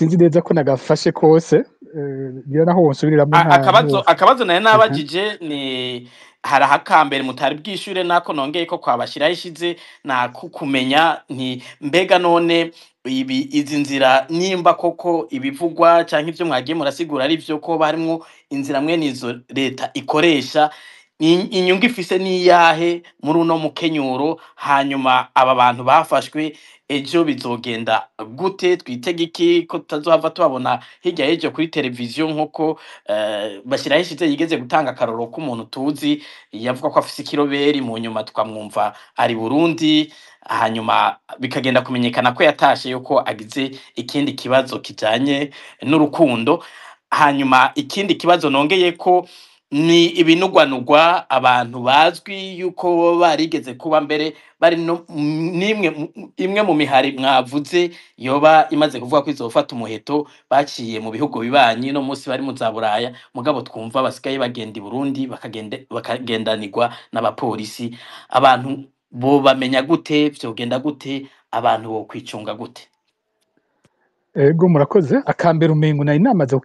sinzi neza ko nagafashe kose niyo naho wonsubiriramo akabazo naye nabajije ni hari hakambere mutari bwishure nako nongeye ko kwabashiraho ishize na kukumenya nti mbega none izi nzira nimba koko ibivugwa canke ivyo mwagiye murasigura ari vyo ko barimwo inzira mwene izo leta ikoresha inyungu ifise niyahe muri uno mukenyuro hanyuma aba bantu bafashwe ejo bizogenda gute twitega iki ko tutazohava tubabona hirya y'ejo kuri televiziyo nk'uko bashyiraho ishize yigeze gutanga akaroro k'umuntu tuzi yavuga ko afise ikiroberi mu nyuma tukamwumva ari Burundi hanyuma bikagenda kumenyekana ko yatashe yuko agize ikindi kibazo kijanye n'urukundo. Hanyuma ikindi kibazo nongeye ko ni ibinugwanugwa abantu bazwi yuko barigeze kuba mbere bari imwe mu mihari mwavuze yoba imaze kuvuga ko izofata umuheto baciye mu bihugu bibanyi no munsi bari mu zaburaya mugabo twumva basigaye bagenda i Burundi bakagendanirwa n'abapolisi. Abantu bo bamenya gute vyogenda gute abantu bo kwicunga gute? Ego murakoze akambere umengo nari namaze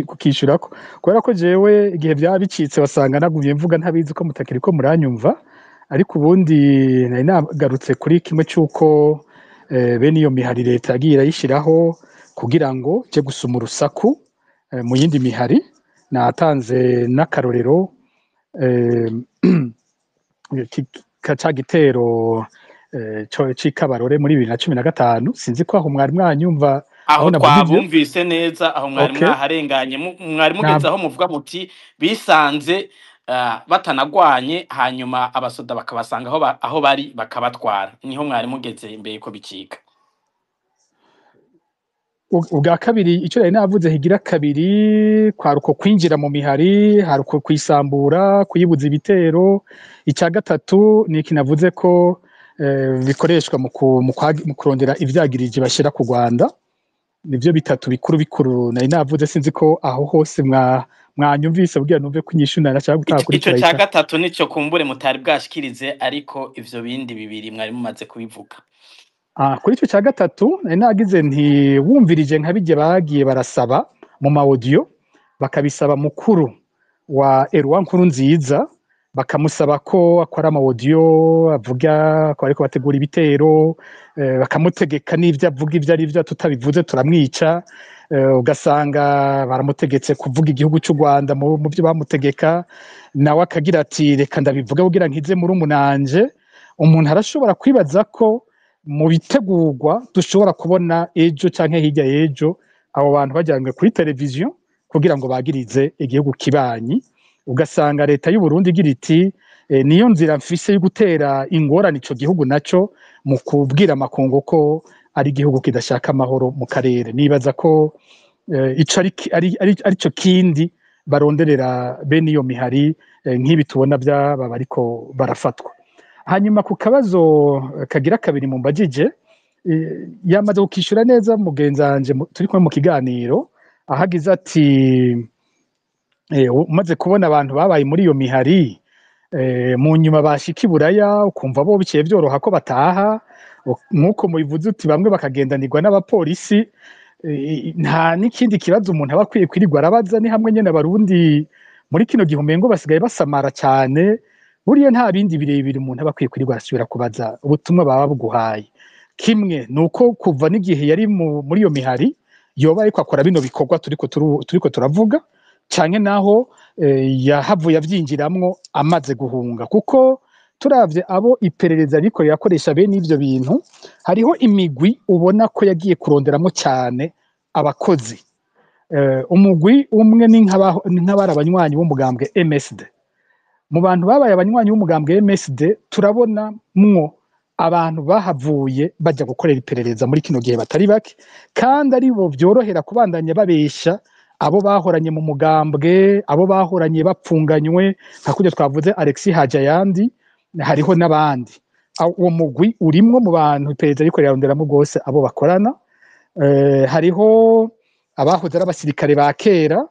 kukishurako kubera ko jewe igihe byaba bicitse basanga nagumye mvuga ntabizi ko mutakiri ko muranyumva ariko ubundi nari nagarutse kuri kimwe cyuko bene iyo mihari leta yagiye irayishiraho kugira ngo je gusuma urusaku mu yindi mihari. Natanze n'akarorero ca gitero c'ikabarore muri 2015 sinzi ko aho mwari mwanyumva aho twabumvise neza aho mwari mwaharenganye mwari mugeze aho muvuga muti bisanze batanagwanye hanyuma abasoda bakabasanga aho bari bakabatwara niho mwari mugeze imbere ko bicika. Ubwa kabiri icyo nari navuze higira kabiri kwaruko kwinjira mu mihari haruko kwisambura kuyibuza ibitero. Icya gatatu ni kinavuze ko bikoreshwa mu kurondera ivyagirije bashira ku Rwanda. Nivyo bitatu bikuru nari navuze sinzi ko aho hose mwanyumvise kugira numve kunyishuna nashaka gutaka kuri ico cya gatatu nico kumbure mutari bwashikirize ariko ivyo bindi bibiri mwari mumaze kubivuga. Kuri ico cya gatatu nari nagize nti wumvirije nka bije bagiye barasaba mu ma audio bakabisaba mukuru wa Erwa Nkurunziza bakamusaba ko akora ama audio avuga ko ariko bategura ibitero bakamutegeka n'ivyo avuga ivyo ari byo tutabivuze turamwica. Ugasanga baramutegetse kuvuga igihugu cy'u Rwanda mu byo bamutegeka nawe akagira ati reka ndabivuga kugira nkize muri umunanje. Umuntu arashobora kwibaza ko mu bitegurwa dushobora kubona ejo canke hirya y'ejo abo bantu bajyanywe kuri televiziyo kugira ngo bagirize igihugu kibanyi. Ugasanga leta y'u Burundi igira iti niyo nzira mfise yo gutera ingorane ico gihugu naco mu kubwira amakungu ko ari igihugu kidashaka amahoro mu karere. Nibaza ko ico ari cyo kindi baronderera bene iyo mihari nk'ibi tubona byaba bariko barafatwa. Hanyuma ku kabazo kagira kabiri mu mbajije yamaze gukishura neza mugenzanje turi kumwe mu kiganiro ahagize ati umaze kubona abantu babaye muri iyo mihari mu nyuma bashika iburaya ukumva bo biciye byoroha ko bataha nkuko mubivuze uti bamwe bakagendanirwa n'abapolisi. Nta n'ikindi kibazo umuntu aba akwiye kwirirwa arabaza ni hamwe nyene abarundi muri kino gihe umengo basigaye basamara cyane. Buriya nta bindi birebire umuntu aba akwiye kwirirwa arasubira kubaza ubutumwa baba buguhaye. Kimwe nuko kuva n'igihe yari muri iyo mihari yoba ariko akora bino bikorwa turiko turavuga canke naho yahavuye avyinjiramwo amaze guhunga, kuko turavye abo iperereza ariko yakoresha bene ivyo bintu hariho imigwi ubona ko yagiye kuronderamwo cyane abakozi. Umugwi umwe ni nk'abari abanywanyi b'umugambwe MSD. Mu bantu babaye abanywanyi b'umugambwe MSD turabona mwo abantu bahavuye bajya gukorera iperereza muri kino gihe batari bake, kandi ari bo byorohera kubandanya babesha abo bahoranye mu mugambwe, abo bahoranye bapfunganywe nka kujya twavuze Alexis Hajayandi, hariho n'abandi. Uwo mugwi urimwo mu bantu iperereza ariko yaronderamo rwose abo bakorana. Hariho abahoze ari abasirikare ba kera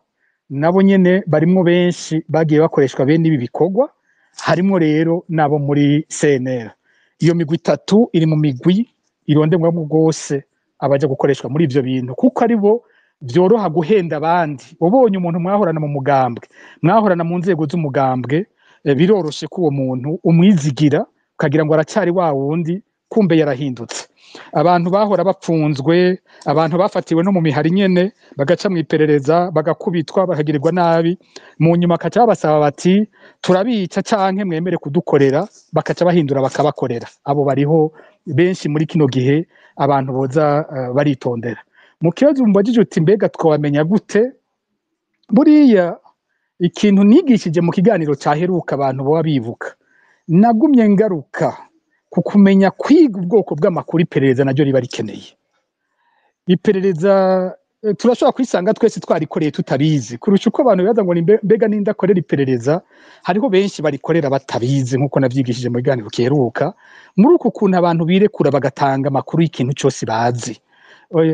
nabo nyene barimwo benshi bagiye bakoreshwa bene ibi bikorwa. Harimo rero nabo muri CNR. Iyo migwi itatu iri mu migwi irondemwamo rwose abaja gukoreshwa muri ivyo bintu, kuko ari bo vyoroha guhenda abandi. Ubonye umuntu mwahorana mu mugambwe, mwahorana mu nzego z'umugambwe, biroroshe ko uwo muntu umwizigira ukagira ngo aracari wa wundi, kumbe yarahindutse. Abantu bahora bapfunzwe, abantu bafatiwe no mu mihari nyene, bagaca mw'iperereza, bagakubitwa, bakagirirwa nabi, mu nyuma bakaca babasaba bati turabica canke mwemere kudukorera, bakaca bahindura bakabakorera. Abo bariho benshi muri kino gihe, abantu boza baritondera. Mu kibazo mumbajije uti mbega twabamenya gute, buriya ikintu nigishije mu kiganiro caheruka abantu boba bibuka, nagumye ngaruka ku kumenya kwiga ubwoko bw'amakuru iperereza naryo riba rikeneye. Iperereza turashobora kwisanga twese twarikoreye tutabizi, kurusha uko abantu bibaza ngo mbega ninde akorera iperereza. Hariho benshi barikorera batabizi, nk'uko navyigishije mu kiganiro kiheruka, muri uku kuntu abantu birekura bagatanga amakuru y'ikintu cose bazi.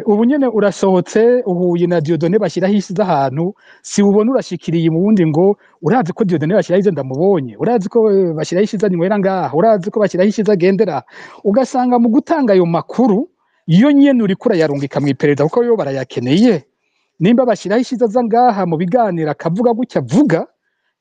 Ubu nyene urasohotse uhuye na Dieudonné Bashirahishize ahantu, si ubona urashikiriye mu wundi ngo urazi ko Dieudonné Bashirahishize ndamubonye, urazi ko Bashirahishize anywera ngaha, urazi ko Bashirahishize agendera. Ugasanga mu gutanga ayo makuru iyo nyene uriko urayarungika mw'iperereza kuko yo barayakeneye. Nimba Bashirahishize aza ngaha mu biganiro akavuga gutya avuga,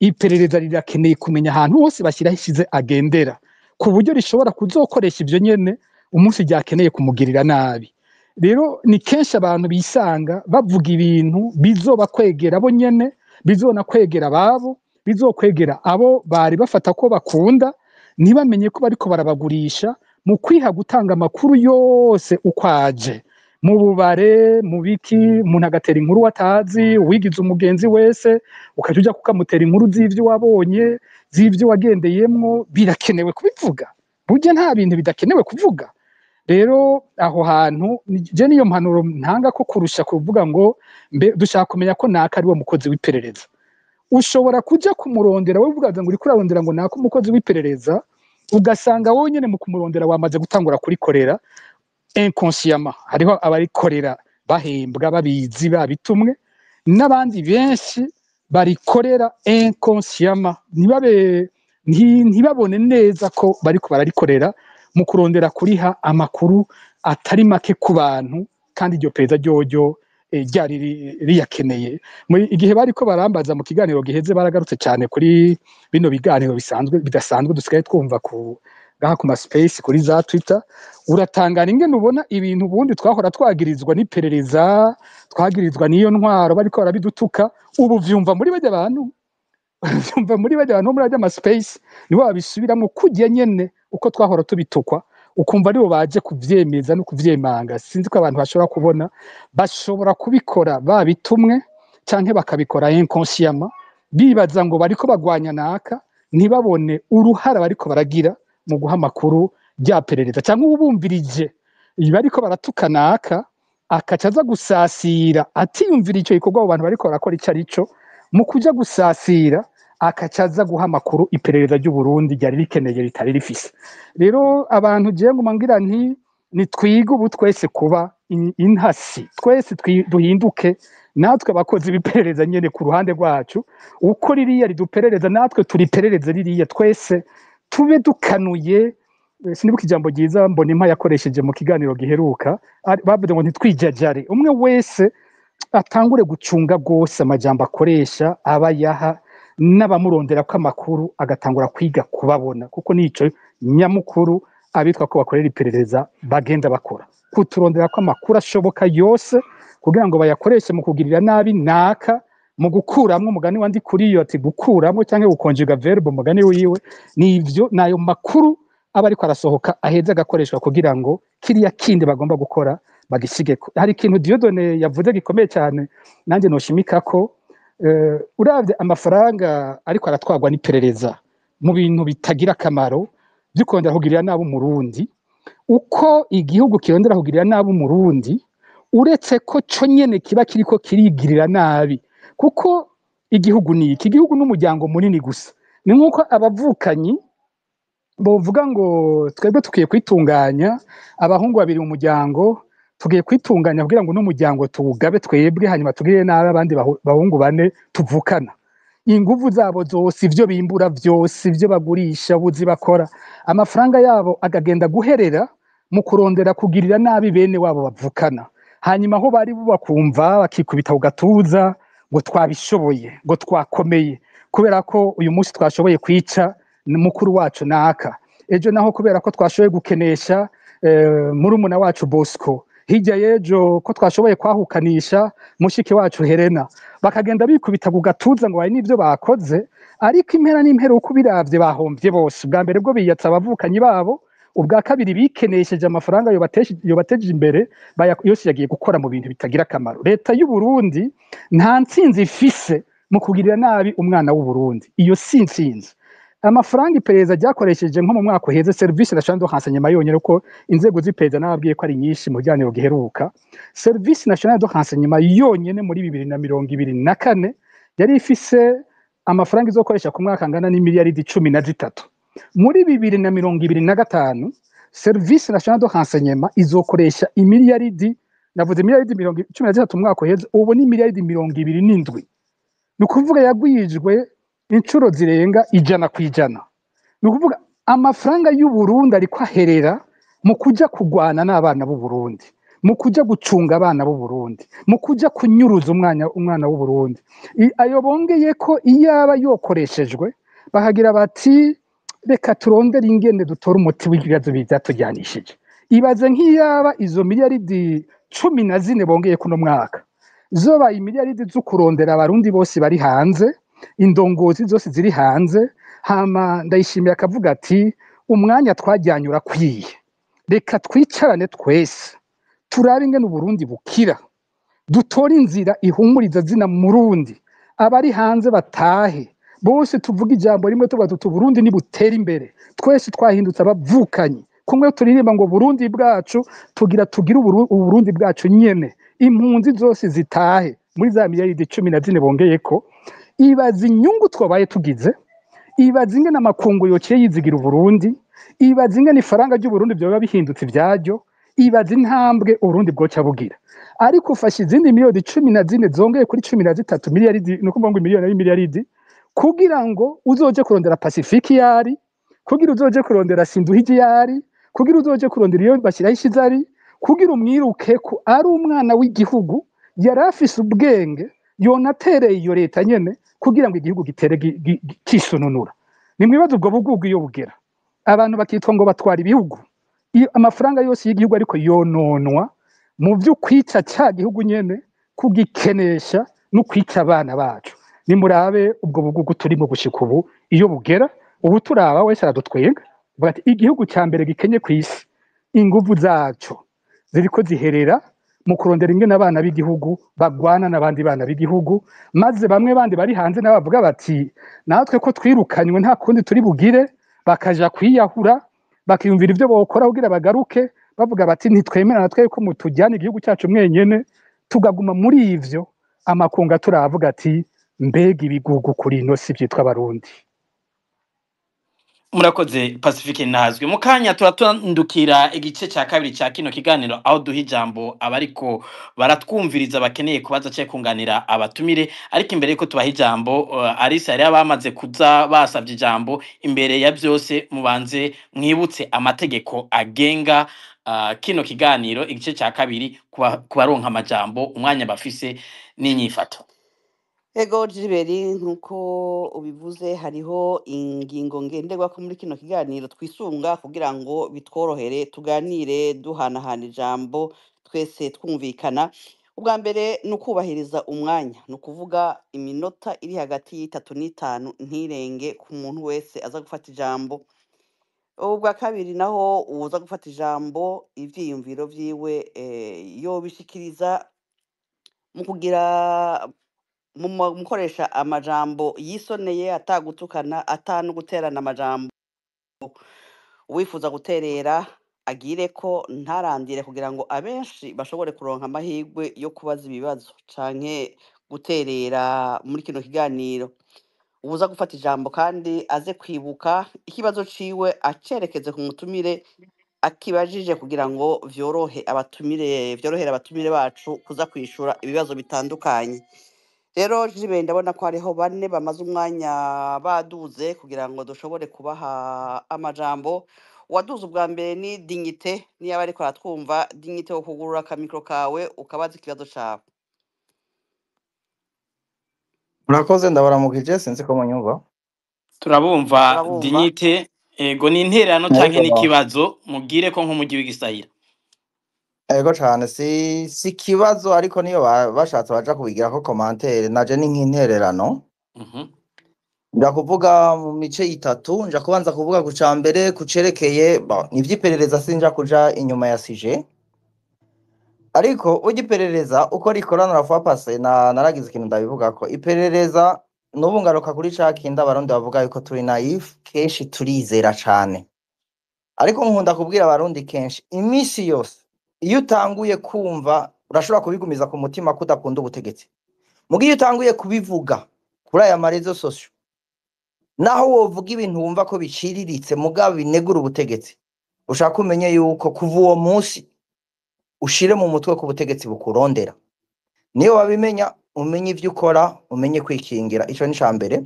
iperereza rirakeneye kumenya ahantu hose Bashirahishize agendera, ku buryo rishobora kuzokoresha ivyo nyene umunsi ryakeneye kumugirira nabi. Rero ni kenshi abantu bisanga bavuga ibintu bizobakwegera bo nyene, bizonakwegera ababo, bizokwegera abo bari bafata ko bakunda, ntibamenye ko bariko barabagurisha mu kwiha gutanga amakuru yose uko aje. Mu bubare, mu biki, umuntu agatera inkuru watazi, uwigize umugenzi wese, ukaja uja kukamutera inkuru z'ivyo wabonye, z'ivyo wagendeyemwo, birakenewe kubivuga. Burya nta bintu bidakenewe kuvuga. Rero aho hantu je niyo mpanuro ntanga ko kurusha kuvuga ngo dushaka kumenya ko naka ari wo mukozi w'iperereza. Ushobora kuja kumurondera wowe uvuga ngo uri kurarondera ngo naka umukozi w'iperereza, ugasanga wowe nyene mu kumurondera wamaze gutangura kurikorera inconsciemment. Hariho abarikorera bahembwa babizi babitumwe, n'abandi benshi barikorera inconsciemment, ntibabone neza ko bariko bararikorera mu kurondera kuriha amakuru atari make ku bantu, kandi iryo pereza ryoryo ryari riyakeneye. Igihe bariko barambaza mu kiganiro giheze baragarutse cyane kuri bino biganiro bidasanzwe dusigaye twumva ngaha ku ma space kuri za Twitter, uratangana ingene ubona ibintu ubundi twahora twagirizwa n'iperereza, twagirizwa n'iyo ntwaro bariko barabidutuka, ubu vyumva muri bajya abantu muri ajya ama space nibo babisubiramwo kujya nyene uko twahora tubitukwa, ukumva aribo baje kuvyemeza no kuvyemanga. Sinzi ko abantu bashobora kubona, bashobora kubikora babitumwe canke bakabikora inconsciemment, bibaza ngo bariko bagwanya naka, ntibabone uruhara bariko baragira mu guha amakuru rya perereza, canke ubumvirije bariko baratuka naka akacaza gusasira atiyumvira ico gikorwa abo bantu bariko barakora ico arico, mu kuja gusasira akacaza guha amakuru iperereza ry'u Burundi ryari rikeneye ritari rifise. Rero abantu je nguma ngira ni twiga ubu twese kuba intasi, twese duhinduke natwe abakozi b'iperereza nyene ku ruhande rwacu, uko ririya riduperereza natwe turiperereza ririya, twese tube dukanuye. Sinibuka ijambo ryiza Mbonimpa yakoresheje mu kiganiro giheruka, bavuze ngo ntitwijajare, umwe wese atangure gucunga gose amajambo akoresha, abayaha n'abamurondera ko amakuru, agatangura kwiga kubabona, kuko nico nyamukuru abitwa ko bakorera iperereza bagenda bakora, kuturondera ko amakuru ashoboka yose kugira ngo bayakoreshe mu kugirira nabi naka, mu gukuramwo umugani wandi kuri yo ati gukuramwo canke gukonjuga verbe umugani wiwe, nivyo nayo makuru aba ariko arasohoka aheza agakoreshwa kugira ngo kiriya kindi bagomba gukora bagishigeko. Hari ikintu Dieudonné yavuze gikomeye cyane nanjye noshimika ko, uravye amafaranga ariko aratwagwa n'iperereza mu bintu bitagira akamaro by'ukondera kugirira nabi umurundi, uko igihugu kirondera kugirira nabi umurundi, uretse ko co nyene kiba kiriko kirigirira nabi, kuko igihugu ni iki, igihugu n'umuryango munini gusa. Ni nkuko abavukanyi bovuga ngo twebwe tukiye kwitunganya, abahungu babiri mu muryango tugiye kwitunganya kugira ngo n'umuryango tuwugabe twebwe, hanyuma tugire nabi abandi bahungu bane tuvukana. Inguvu zabo zose, ivyo bimbura vyose, ivyo bagurisha, ubuzi bakora, amafaranga yabo agagenda guherera mu kurondera kugirira nabi bene wabo bavukana. hanyuma aho bari bakumva bakikubita ku gatuza ngo twabishoboye ngo twakomeye kubera ko uyu munsi twashoboye kwica mukuru wacu naka ejo naho kubera ko twashoboye gukenesha murumuna wacu Bosco hirya y'ejo ko twashoboye kwahukanisha mushiki wacu Helena bakagenda bikubita ku gatuza ngo hari n'ibyo bakoze ariko impera n'impera uko biravye bahombye bose bwa mbere bwo biyatsa abavukanyi babo ubwa kabiri bikenesheje amafaranga yobateje imbere yose yagiye gukora mu bintu bitagira akamaro leta y'u Burundi nta ntsinzi ifise mu kugirira nabi umwana w'u Burundi iyo si ntsinzi amafaranga iperereza ryakoresheje nko mu mwaka uheze service nationale de renseignement yonyene ko inzego z'iperereza nababwiye ko ari nyinshi mu byaniro giheruka service nationale de renseignement yonyene muri 2024 yari ifise amafaranga izokoresha ku mwaka angana n'imiliyaridi 13 muri 2025 service nationale de renseignement izokoresha imiliyaridi navuze miliyaridi 13 mwaka uheze ubu ni miliyaridi 27 nukuvuga yagwijwe inshuro zirenga 100%. Nukuvuga amafaranga y'u Burundi ariko aherera mu kuja kugwana n'abana b'u Burundi, mu kuja gucunga abana b'u Burundi, mu kuja kunyuruza umwana w'u Burundi. Ayo bongeye ko iyaba yokoreshejwe bakagira bati reka turondere ingene dutora umuti w'ibibazo bizatujyanishije. Ibaze nk'iyaba izo miliyaridi 14 bongeye kuno mwaka zoba imiliyaridi zo kurondera abarundi bose bari hanze indongozi zose ziri hanze hama ndayishimiye akavuga ati umwanya twajyanye urakwiye reka twicarane twese turabe ingene Burundi bukira dutora inzira ihumuriza zina murundi abari hanze batahe bose tuvuga ijambo rimwe tuvuga tuti Burundi ni butera imbere twese twahindutse abavukanyi kumwe turirimba ngo Burundi bwacu tugira Burundi bwacu nyene impunzi zose zitahe muri za miliyaridi 14 bongeye ko ibaza inyungu twabaye tugize ibaza ingene amakungu yociye yizigira Burundi ibaza ingene ifaranga ry'u Burundi byoba bihindutse ibyaryo ibaza intambwe Burundi bwoca bugira ariko ufashe izindi miliyoni 14 zongeye kuri 13 miliyaridi no kuvuga ngo miliyaridi kugira ngo uzoje kurondera Pacifique yari kugira uzoje kurondera Sinduhiji yari kugira uzoje kurondera iyo bashyiraho ishizari kugira umwiruke ko ari umwana w'igihugu yarafise ubwenge yonatereye iyo leta nyene kugira ngo igihugu gitere kisununura ni mwibazo ubwo bugugu iyo bugera abantu bakitwa ngo batwara ibihugu amafaranga yose y'igihugu ariko yononwa mu byo kwica cya gihugu nyene kugikenesha no kwica abana bacu nimurabe ubwo bugugu turimo gushika ubu iyo bugera ubu turaba wese aradutwenga bati igihugu cya mbere gikenye ku isi inguvu zacu ziriko ziherera mu kurondera ingene abana b'igihugu bagwana n'abandi bana b'igihugu maze bamwe bandi bari hanze n'abavuga bati natwe ko twirukanywe nta kundi turi bugire bakaja kwiyahura bakiyumvira ivyo bokora kugira bagaruke bavuga bati ntitwemera natwe ko mutujyana igihugu cyacu mwenyene tugaguma muri ivyo amakunga turavuga ati mbega ibigugu kuri ino si byitwa Barundi. Murakoze Pacifique Nazwe mukanya turatandukira igice cya kabiri cya kino kiganiro aho duha ijambo abariko baratwumviriza bakeneye kubaza cyo kunganira abatumire ariko imbere yuko tubaha ijambo Arisa yari abamaze kuza basabye ijambo imbere ya byose mubanze mwibutse amategeko agenga kino kiganiro igice cya kabiri kubaronka amajambo umwanya bafise n'inyifato. Ego Jiberi nkuko ubivuze hariho ingingo ngenderwako muri kino kiganiro twisunga kugira ngo bitworohere tuganire duhanahana ijambo twese twumvikana. Ubwa mbere nukubahiriza umwanya nukuvuga iminota iri hagati y'itatu n'itanu ntirenge ku muntu wese aza gufata ijambo. Ubwa kabiri naho uza gufata ijambo ivyiyumviro vyiwe yobishikiriza mu kugira mukoresha amajambo yisoneye atagutukana atanu guterana amajambo uwifuza guterera agire ko ntarandire kugira ngo abenshi bashobore kuronka amahirwe yo kubaza ibibazo canke guterera muri kino kiganiro. Ubuza gufata ijambo kandi aze kwibuka ikibazo ciwe acerekeze ku mutumire akibajije kugira ngo vyorohere abatumire bacu kuza kwishura ibibazo bitandukanye. Rero jibe ndabona ko hariho bane bamaze umwanya baduze kugira ngo dushobore kubaha amajambo. uwaduze ubwa mbere ni Dignité niyo ariko aratwumva. Dignité wo kugurura akamikro kawe ukabaza ikibazo cawe. Murakoze ndabaramukije sinzi ko munyumva. turabumva Turabumva. Dignité ego ni intererano canke Ego. n'ikibazo mubwire ko nk'umugi w'igisahira. Ego cane si kibazo ariko niyo bashatse baja kubigira ko commentaire naje ni nk'intererano. Nja kuvuga mu mice itatu, nja kubanza kuvuga ku cambere kucerekeye nivyiperereza sinja kuja inyuma ya sije. Ariko ugiperereza uko rikorana la fois passée naragize ikintu ndabivuga ko iperereza nubu ngaruka kuri cakinda abarundi bavuga yuko turi naif kenshi turizera cane. Ariko nkunda kubwira abarundi kenshi imisi yose iyo utanguye kumva urashobora kubigumiza ku mutima kudakunda ubutegetsi. Mugiye utanguye kubivuga kuri aya marezo sosio naho wovuga ibintu wumva ko biciriritse mugabo binegura ubutegetsi ushaka umenye yuko kuva uwo munsi ushire mu mutwe ku butegetsi bukurondera. Niyo wabimenya umenye ivyo ukora umenye kwikingira. Ico ni cambere.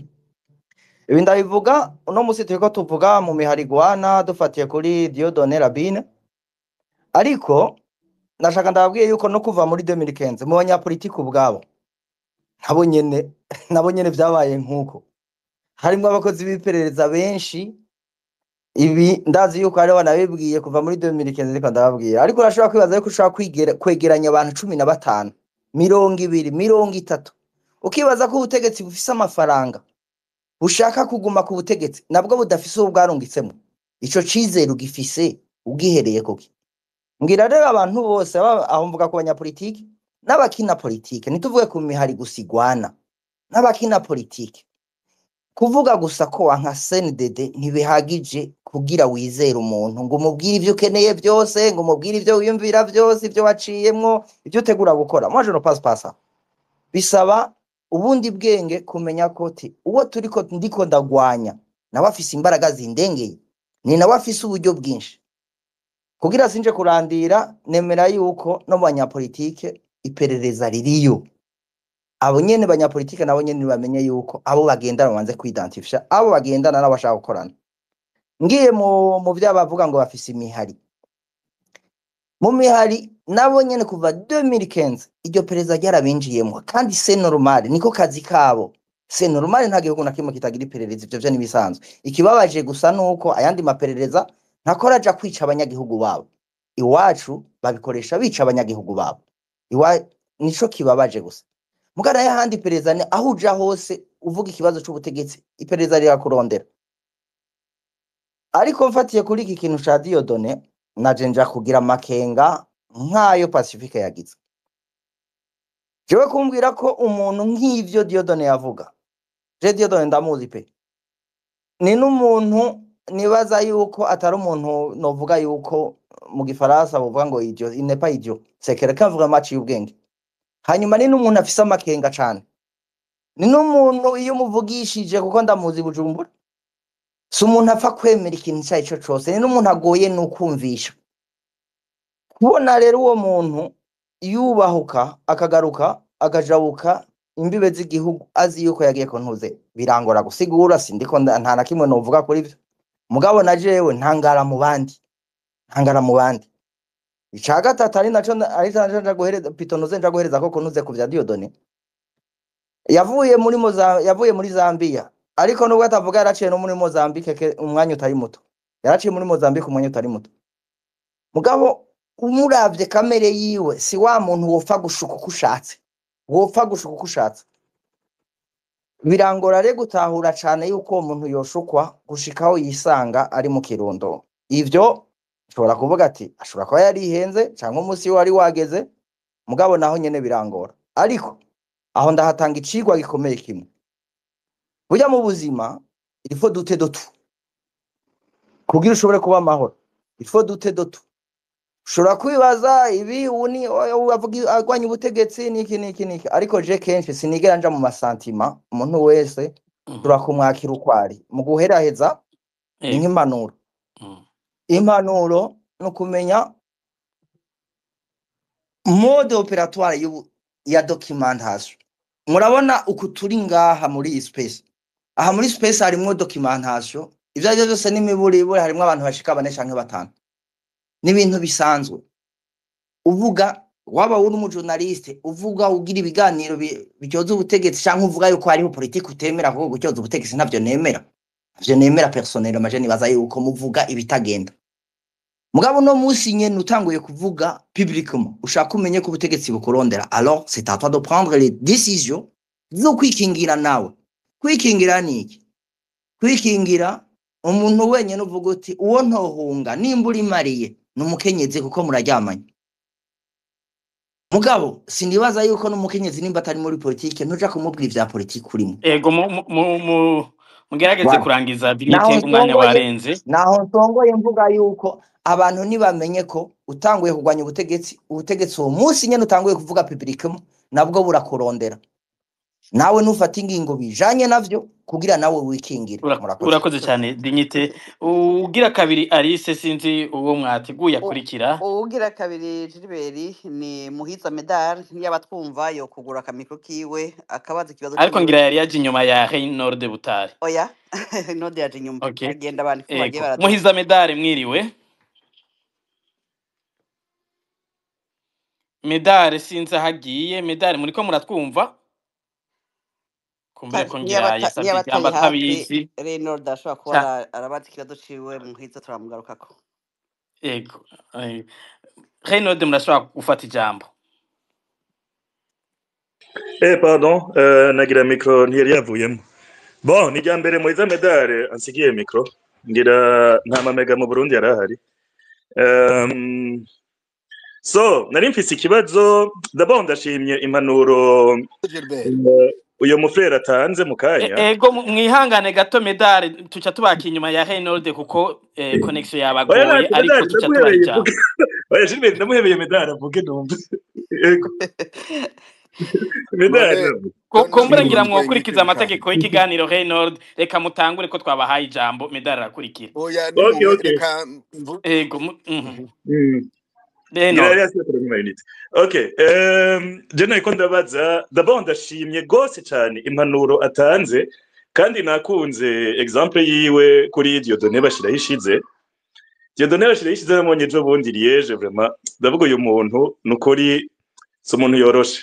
Ibi ndabivuga uno musi turiko tuvuga mu miharigwana dufatiye kuri Dieudonné Rabine. Ariko nashaka ndababwiye yuko no kuva muri 2015 mu banyapolitiki ubwabo nabo nyene vyabaye nkuko harimo abakozi b'iperereza benshi. Ibi ndazi yuko ari banabibwiye kuva muri 2015 ariko ndababwiye. Ariko urashobora kwibaza yuko ushobora kwegeranya abantu 15 20 30 ukibaza ko ubutegetsi bufise amafaranga ushaka kuguma ku butegetsi nabwo budafise ubwarungitsemo. Ico cizero ugifise ugihereye koki. Ngira rero abantu bose aho mvuga ku banyapolitiki n'abakina politike nituvuge ku mihari gusigwana n'abakina politike. Kuvuga gusa ko wanka CNDD ntibihagije kugira wizera umuntu ngo umubwire ivyo ukeneye byose ngo umubwire ivyo wiyumvira byose ivyo waciyemwo ivyo utegura gukora. Moi je ne passe pas ça. Bisaba ubundi bwenge kumenya ko uwo turiko ndiko ndagwanya nawe afise imbaraga zindengeye ni nawe afise uburyo bwinshi. Kugira sinje kurandira nemera yuko no banyapolitike iperereza ririyo. Abo nyene banyapolitike nabo nyene bamenye yuko abo bagendana banze kwidentifisha abo bagendana n'abashaka gukorana. Ngiye mu vyabavuga ngo bafise imihari. Mu mihari nabo nyene kuva 2015 iryo pereza ryarabinjiyemo kandi c'est normal niko kazi kabo. C'est normal nta gihugu na kimwe kitagira iperereza ivyo vyo nibisanzwe. Ikibabaje gusa nuko ayandi maperereza ntakoraja kwica abanyagihugu babo. Iwacu babikoresha bica abanyagihugu babo. Nico kibabaje gusa. Mugara y'ahandi pereza ni aho uja hose uvuga ikibazo c'ubutegetsi ipereza rirakurondera. Ariko mfatiye kuri iki kintu ca Dieudonné naje nja kugira makenga nkayo Pacifique yagize. Jewe kumbwira ko umuntu nk'ivyo Dieudonné yavuga. Je Dieudonné ndamuzi pe. Ni n'umuntu nibaza yuko atari umuntu novuga yuko mu gifaransa bavuga ngo idiot, il n'est pas idiot. C'est quelqu'un vraiment ci ubwenge. Hanyuma ni n'umuntu afise amakenga cane. Ni n'umuntu iyo muvugishije kuko ndamuzi Bujumbura. Si umuntu apfa kwemera ikintu cyayi cyo cyose. Ni n'umuntu agoye n'ukumvisha. Kubona rero uwo muntu yubahuka akagaruka akajabuka imbibe z'igihugu azi yuko yagiye ko ntuze birangora gusigura sindiko nta na kimwe novuga kuri byo. Mugabo na jewe ntangara mu bandi. Ica gatatu ari naco ari nja guhereza pitonoze nja guhereza ko ntuze ku vya Dieudonné. Yavuye muri Zambia ariko nubwo atavuga yaraciye no muri Mozambique umwanya utari muto. Yaraciye muri Mozambique umwanya utari muto. Mugabo umuravye kamere yiwe si wa muntu wopfa gushuka kushatse. Birangora re gutahura cane yuko umuntu yoshukwa gushikaho yisanga ari mu Kirundo. Ivyo ushobora kuvuga ati ashobora kuba yarihenze cyangwa umunsi wari wageze mugabo naho nyene birangora. Ariko aho ndahatanga icigwa gikomeye kimwe. Burya mu buzima il faut douter de tout. Kugira ushobore kuba amahoro il faut douter de tout. Ushobora kwibaza ibi uni uvuga agwanya ubutegetsi niki ariko je kenshi sinigera nja mu masantima umuntu wese turakumwakira ukwari mu guheraheza nk'impanuro. Impanuro no kumenya mode operatoire ya documentation. Murabona uku turi ngaha muri space. Aha muri space harimo documentation ivyo arivyo byose n'imiburiburi harimwo abantu bashika 4 canke 5 n'ibintu bisanzwe uvuga waba uri umujournaliste uvuga ugira ibiganiro bicyoza ubutegetsi canke uvuga yuko hariho politiki utemera kuko gucyoza ubutegetsi ntavyo nemera personnel amaje nibaza yuko muvuga ibitagenda mugabo no musi nyene utanguye kuvuga publiquement ushaka umenye ko ubutegetsi bukurondera alors c'est à toi de prendre les décisions zo kwikingira nawe kwikingira niki kwikingira umuntu wenyene uvuga uti uwo ntohunga nimbura imariye numukenyeze kuko muraryamanye mugabo sinibaza yuko n'umukenyezi nimba atari muri politike ntuja kumubwira ivya politike urimo ego mugerageze kurangiza Dignité umwanya warenze naho ntongoye mvuga yuko abantu nibamenye ko utanguye kugwanya ubutegetsi uwo munsi nyene utanguye kuvuga publiquement nabwo burakurondera nawe nufata ingingo bijanye navyo kugira nawe wikingira urakoze cyane Dignité ugira kabiri Alice sinzi uwo mwateguye akurikira ugira kabiri Gilbert ni Muhiza Medal yabatwumva yo kugura kamiko kiwe akabaza kibazo ariko ngira yari yaje inyuma ya Reynold Butare oya Reynold yaje inyuma agenda abantu kubagiye baratu Muhiza Medal mwiriwe Medal sinzi hagiye Medal muriko muratwumva kumbere ko ngira yasabye cyamba tabizi Reynold ashobora kuba arabaza ikibazo ciwe Muhiza turamugarukako yego Reynold murashobora gufata ijambo pardon nagira micro ntiyari yavuyemo bon ni jambere Muhiza Medal ansigiye micro ngira nta mamega mu Burundi yarahari so nari mfise ikibazo d'abord ndashimye impanuro uyo mufrere atanze mukanya ego mwihangane gato Medal tuca tubaka inyuma ya Reynold kuko connection yabagoye ariko tuca tubarija oya Gilbert ndamuhebeye Medal avuge numva ego Medal kumbura ngira mwokurikiza amategeko y'ikiganiro Reynold reka mutangure ko twabahaye ijambo Medal arakurikira oya reka ego Okay, jene ko ndabaza d'abord ndashimye gose cyane impanuro atanze kandi nakunze exemple yiwe kuri Dieudonné Bashiraho ishize Dieudonné Bashiraho ishize namonye ejo bundi Liège vraiment ndavuga uyu muntu nukuri so umuntu yoroshe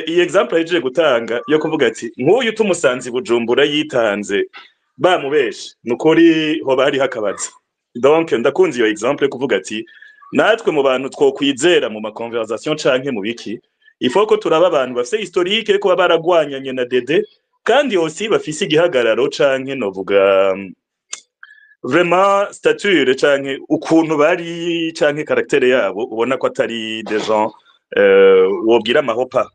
iyi exemple yaje gutanga yo kuvuga ati nk'uyu tumusanze Bujumbura yitanze bamubeshe nukuri ho bari hakabaza donc ndakunze iyo exemple kuvuga ati natwe mu bantu twokwizera mu ma conversation canke mu biki ifo ko turaba abantu bafite historique ko baragwanyanye na Dede kandi aussi bafise igihagararo canke novuga vraiment stature canke ukuntu bari canke caractère yabo ubona ko atari des gens wobwira amahopa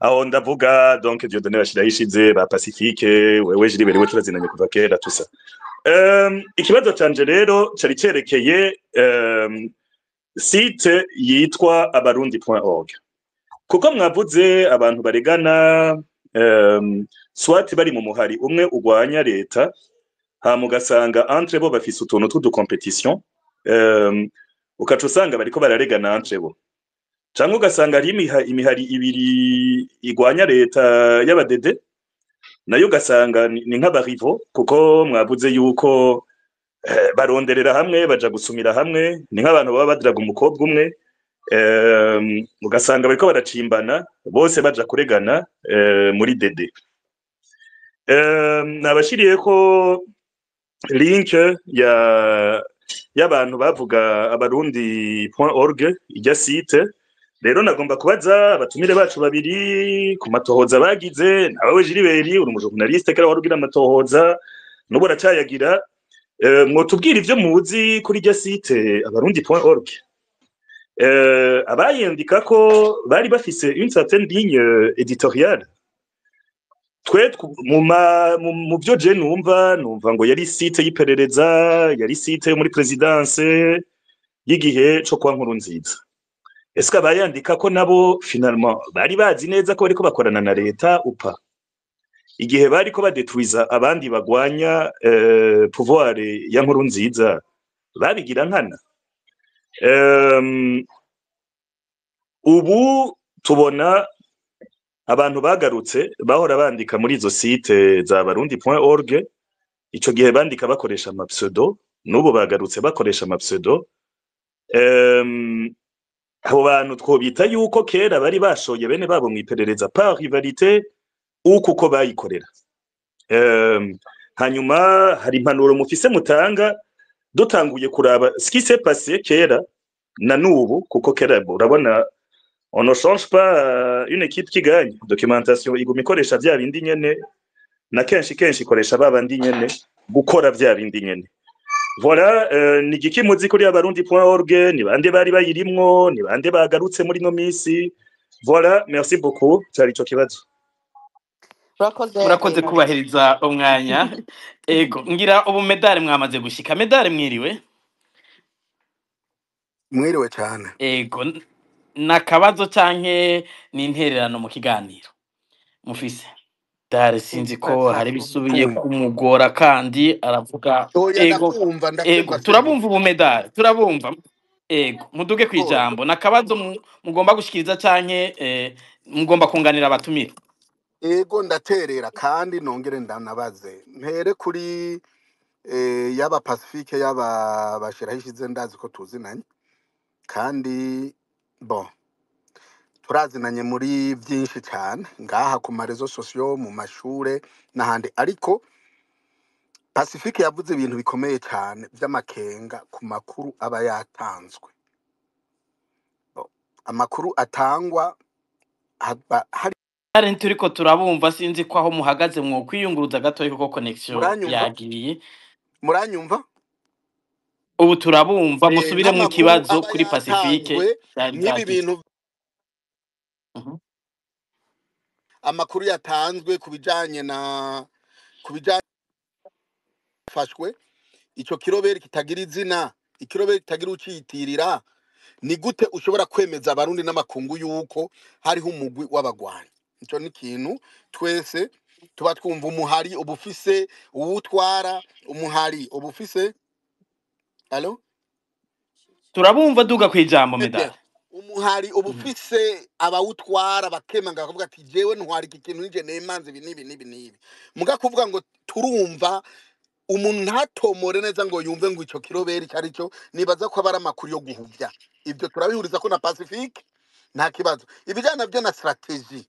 aho ndavuga donc Dieudonné Bashiraho ishize ba Pacifique wewe Gilbert we turazinanye kuva kera tusa ikibazo canje rero cari cerekeye site yitwa abarundi.org kuko mwavuze abantu baregana swati bari mu muhari umwe ugwanya leta ha mugasanga entre bo bafise utuntu tudu competition ukacu usanga bariko bararegana entre bo cyangwa ugasanga ari imihari ibiri igwanya leta y'abadede nayo ugasanga ni nk'abarivo kuko mwavuze yuko baronderera hamwe baja gusumira hamwe ni nk'abantu baba badiraga umukobwa umwe ugasanga bariko baracimbana bose baja kuregana muri dede nabashiriye ko link y'abantu bavuga abarundi.org ijya site rero nagomba kubaza abatumire bacu babiri ku matohoza bagize nawe Gilbert uri umujournaliste kera warugira amatohoza n'ubu aracayagira mwotubwira ivyo muzi kuri ijya site abarundi.org abayandika ko bari bafise une certaine ligne éditoriale twe mu byo je numva ngo yari site y'iperereza yari site yo muri présidence y'igihe cyo kwa Nkurunziza eske abayandika ko nabo finalement bari bazi neza ko bariko bakorana na leta upa igihe bariko badetruiza abandi bagwanya pouvoir ya Nkurunziza babigira nkana ubu tubona abantu bagarutse bahora bandika muri izo site za barundi.org ico gihe bandika bakoresha amapseudo n'ubu bagarutse bakoresha amapseudo. Abo bantu twobita yuko kera bari bashoye bene babo mwiperereza par rivalité uko bayikorera. Hanyuma hari impanuro mufise mutanga dutanguye kuraba ce qui s'est passé kera na nubu, kuko kera urabona on ne change pas une équipe qui gagne. Documentation iguma ikoresha vya bindi nyene na kenshi ikoresha babandi nyene gukora vya bindi nyene. Voilà, ni giki muzi kuri abarundi.org, ni bande bari bayirimwo, ni bande bagarutse muri no misi. Voilà, merci beaucoup, cyari ico kibazo. Murakoze kubahiriza umwanya. Ego ngira ubu medali mwamaze gushika. Medali mwiriwe? Mwiriwe cyane. Ego nakabazo canke n'intererano mu kiganiro mufise? Dare sinzi ko hari bisubiye kumugora kandi aravuga ego turabumva ubu medali turabumva. Ego muduge kwijambo nakabazo mugomba gushikiriza canke mugomba kunganira abatumira. Ego ndaterera kandi nongere ndanabaze mpere kuri yaba Pacifique yaba bashirahishize ndazi ko tuzinanye kandi bon turazinanye muri byinshi cyane ngaha ku marezo sociaux mu mashure n'ahandi, ariko Pacifique yavuze ibintu bikomeye cyane by'amakenga ku makuru aba yatanzwe. Amakuru atangwa hari turiko turabumva sinzi ko aho muhagaze mwo kwiyunguruza gatoyi kuko connection yagiye. Muranyumva? Ubu turabumva musubire mu kibazo kuri Pacifique n'ibi bintu amakuru yatanzwe kubijanye fashwe ico kiroberi kitagira izina, ikiroberi kitagira uciyitirira, ni gute ushobora kwemeza abarundi n'amakungu yuko hariho umugwi w'abagwanyi? Ico ni kintu twese tuba twumva umuhari ubufise uwutwara, umuhari ubufise. Allo? Turabumva duga kwijambo medali. Umuhari ubufise abawutwara bakemanga bakavuga ati jewe ntwari iki kintu nije nemanze ibi nibi. Muga kuvuga ngo turumva umuntu ntatomore neza ngo yumve ngo ico kiroberi cyari cyo, nibaza ko abara makuru yo guhuvya. Ibyo turabihuriza ko na Pacifique nta kibazo. Ibijana byo na strategy